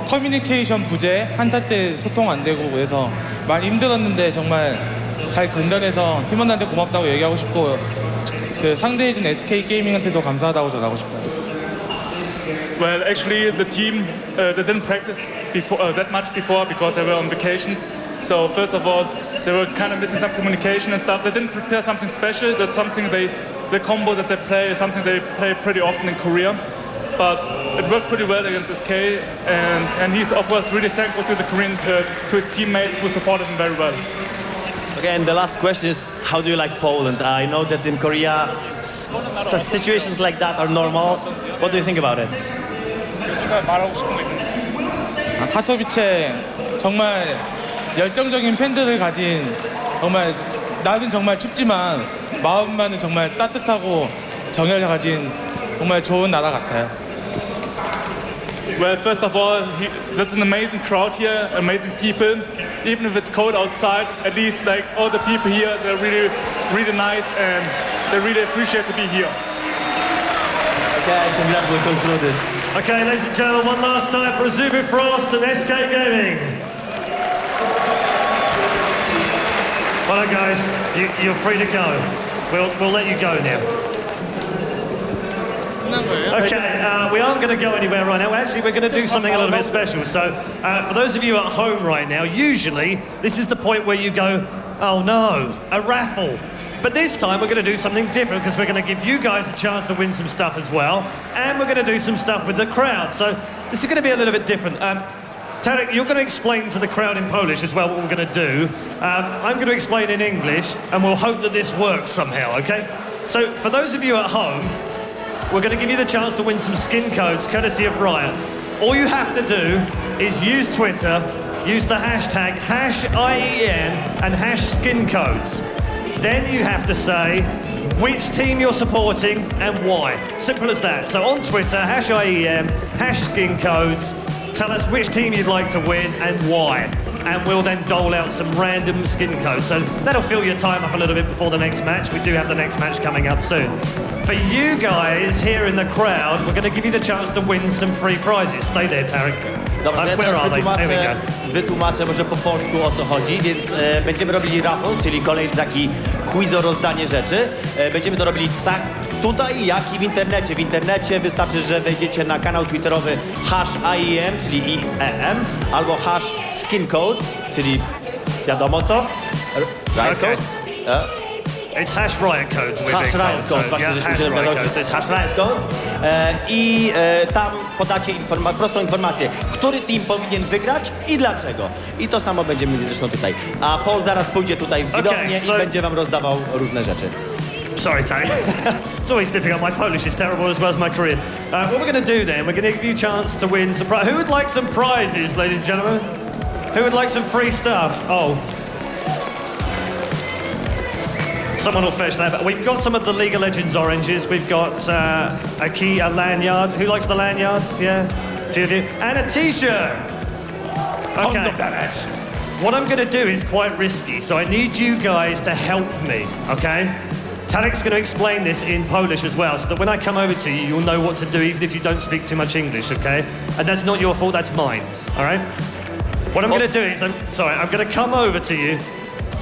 커뮤니케이션 부재, 한타 때 소통 안 되고 그래서 많이 힘들었는데 정말 잘 건져내서 팀원들한테 고맙다고 얘기하고 싶고 그 상대해준 SK 게이밍한테도 감사하다고 전하고 싶어요. Well, actually, the team they didn't practice before that much before because they were on vacations. So first of all, they were kind of missing some communication and stuff. They didn't prepare something special. That's something the combo that they play is something they play pretty often in Korea. But it worked pretty well against SK, and he's of course really thankful to the Korean to his teammates who supported him very well. Okay, and the last question is, how do you like Poland? I know that in Korea, situations like that are normal. What do you think about it? 말하고 싶은 거 있나요? 카토비체 정말 열정적인 팬들을 가진 정말 날은 정말 춥지만 마음만은 정말 따뜻하고 정열을 가진 정말 좋은 나라 같아요. Well, first of all, there's an amazing crowd here, amazing people. Even if it's cold outside, at least like all the people here, they're really, really nice and they really appreciate to be here. Okay, I think that we concluded. Okay, ladies and gentlemen, one last time for Azubu Frost and SK Gaming. Well, guys, you're free to go. We'll let you go now. Okay, we aren't going to go anywhere right now. Actually, we're going to do something a little bit special. So, for those of you at home right now, usually this is the point where you go, oh no, a raffle. But this time we're going to do something different because we're going to give you guys a chance to win some stuff as well. And we're going to do some stuff with the crowd. So, this is going to be a little bit different. Tarek, you're going to explain to the crowd in Polish as well what we're going to do. I'm going to explain in English, and we'll hope that this works somehow, okay? So, for those of you at home, we're going to give you the chance to win some skin codes courtesy of Riot. All you have to do is use Twitter, use the hashtag #IEM and #skincodes. Then you have to say which team you're supporting and why. Simple as that. So on Twitter, #IEM, #SkinCodes. Tell us which team you'd like to win and why. And we'll then dole out some random skin codes. So that'll fill your time up a little bit before the next match. We do have the next match coming up soon. For you guys here in the crowd, we're going to give you the chance to win some free prizes. Stay there, Tarek. Dobra, ja Where teraz are they? There we go. wytłumaczę może po polsku, o co chodzi, więc będziemy robili raffle, czyli kolejny taki quiz o rozdanie rzeczy. Będziemy to robili tak tutaj, jak i w internecie. W internecie wystarczy, że wejdziecie na kanał twitterowy #IEM, czyli IEM, albo #SkinCodes, czyli wiadomo co. Right Okay. code? It's #Riot Codes. we're being #Riot told, Codes, so, właśnie yeah, żeśmy się #Riot dowiadali, że Codes. to jest #Riot Codes. I tam podacie prostą informację, który team powinien wygrać i dlaczego. I to samo będziemy mieli zresztą tutaj. A Paul zaraz pójdzie tutaj w widownię Okay, so- i będzie wam rozdawał różne rzeczy. Sorry, Tarek. It's always difficult. My Polish is terrible as well as my Korean. What we're going to do then, we're going to give you a chance to win some prizes. Who would like some prizes, ladies and gentlemen? Who would like some free stuff? Oh. Someone will fetch that. We've got some of the League of Legends oranges. We've got a lanyard. Who likes the lanyards? Yeah? Two of you. And a T-shirt. Okay. What I'm going to do is quite risky, so I need you guys to help me, okay? Tarek's going to explain this in Polish as well, so that when I come over to you, you'll know what to do, even if you don't speak too much English, okay? And that's not your fault, that's mine, all right? What I'm going to do is, I'm going to come over to you,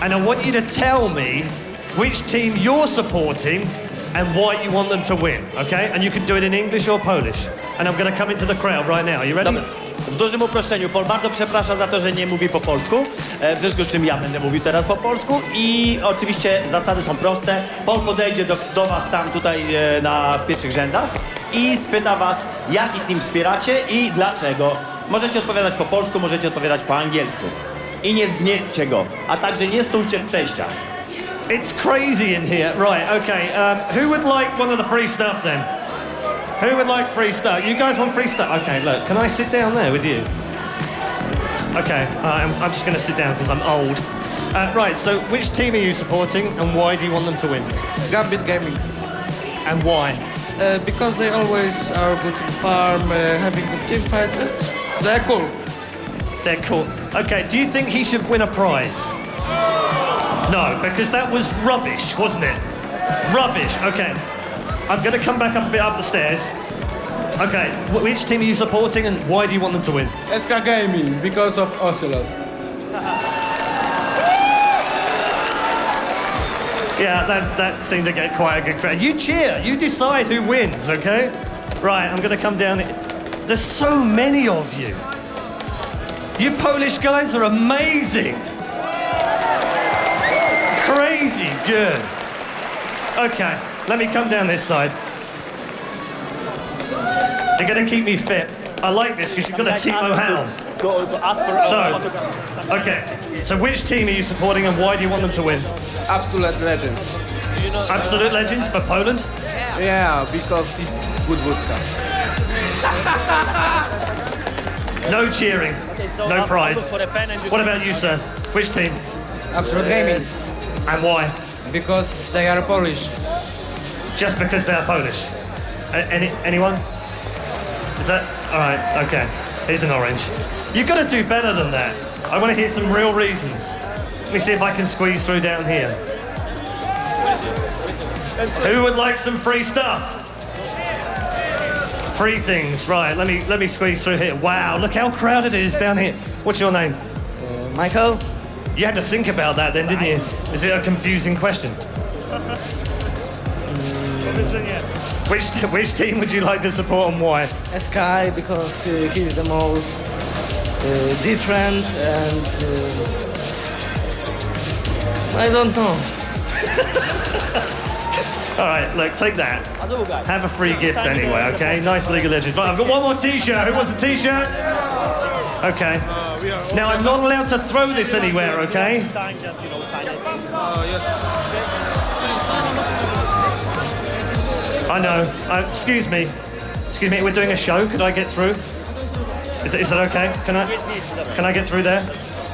and I want you to tell me which team you're supporting and why you want them to win, okay? And you can do it in English or Polish. And I'm going to come into the crowd right now. Are you ready? Dobra. W dużym uproszczeniu, Paul bardzo przeprasza za to, że nie mówi po polsku, w związku z czym ja będę mówił teraz po polsku i oczywiście zasady są proste. Paul podejdzie do was tam tutaj na pierwszych rzędach i spyta was, jaki team wspieracie i dlaczego. Możecie odpowiadać po polsku, możecie odpowiadać po angielsku. I nie zgniecie go, a także nie stójcie w przejściach. It's crazy in here. Right, okay. Who would like one of the free stuff then? Who would like free stuff? You guys want free stuff? Okay, look, can I sit down there with you? Okay, I'm just going to sit down because I'm old. Right, so which team are you supporting and why do you want them to win? Gambit Gaming. And why? Because they always are good to farm, having good team fights, and they're cool. They're cool. Okay, do you think he should win a prize? No, because that was rubbish, wasn't it? Rubbish, okay. I'm going to come back up a bit up the stairs. Okay, which team are you supporting and why do you want them to win? SK Gaming, because of Ocelot. Yeah, that seemed to get quite a good crowd. You cheer, you decide who wins, okay? Right, I'm going to come down. There's so many of you. You Polish guys are amazing. Crazy good. Okay, let me come down this side. You're going to keep me fit. I like this because you've got a Timo helm. So, okay, so which team are you supporting and why do you want them to win? Absolute Legends. Absolute Legends for Poland? Yeah, because it's good vodka. No cheering, no prize. What about you, sir? Which team? Absolute Gaming. And why? Because they are Polish. Just because they're Polish? Anyone? Is that? All right, okay. Here's an orange. You've got to do better than that. I want to hear some real reasons. Let me see if I can squeeze through down here. Who would like some free stuff? Free things, right. Let me squeeze through here. Wow, look how crowded it is down here. What's your name? Michael? You had to think about that then, didn't you? Is it a confusing question? Which team would you like to support and why? SK, because he's the most different and I don't know. All right, look, take that. Have a free gift anyway, okay? Nice League of Legends. Right, I've got one more T-shirt. Who wants a T-shirt? Okay. Now, I'm not allowed to throw this anywhere, okay? I know. Excuse me. Excuse me, we're doing a show. Could I get through? Is that okay? Can I get through there?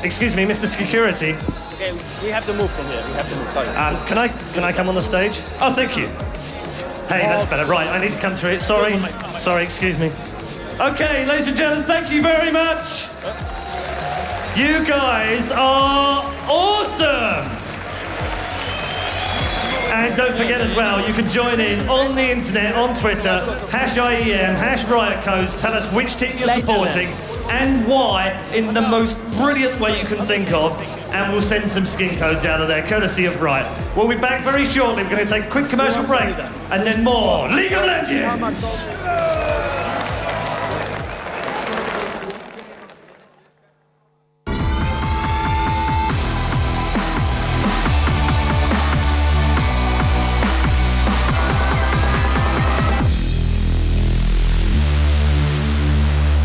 Excuse me, Mr. Security. Okay, we have to move from here. We have to move. Sorry. Can I come on the stage? Oh, thank you. Hey, that's better. Right, I need to come through it. Sorry, excuse me. Okay, ladies and gentlemen, thank you very much. You guys are awesome. And don't forget as well, you can join in on the internet, on Twitter, #IEM, #RiotCodes. Tell us which team you're supporting and why in the most brilliant way you can think of. And we'll send some skin codes out of there, courtesy of Riot. We'll be back very shortly. We're going to take a quick commercial break and then more League of Legends.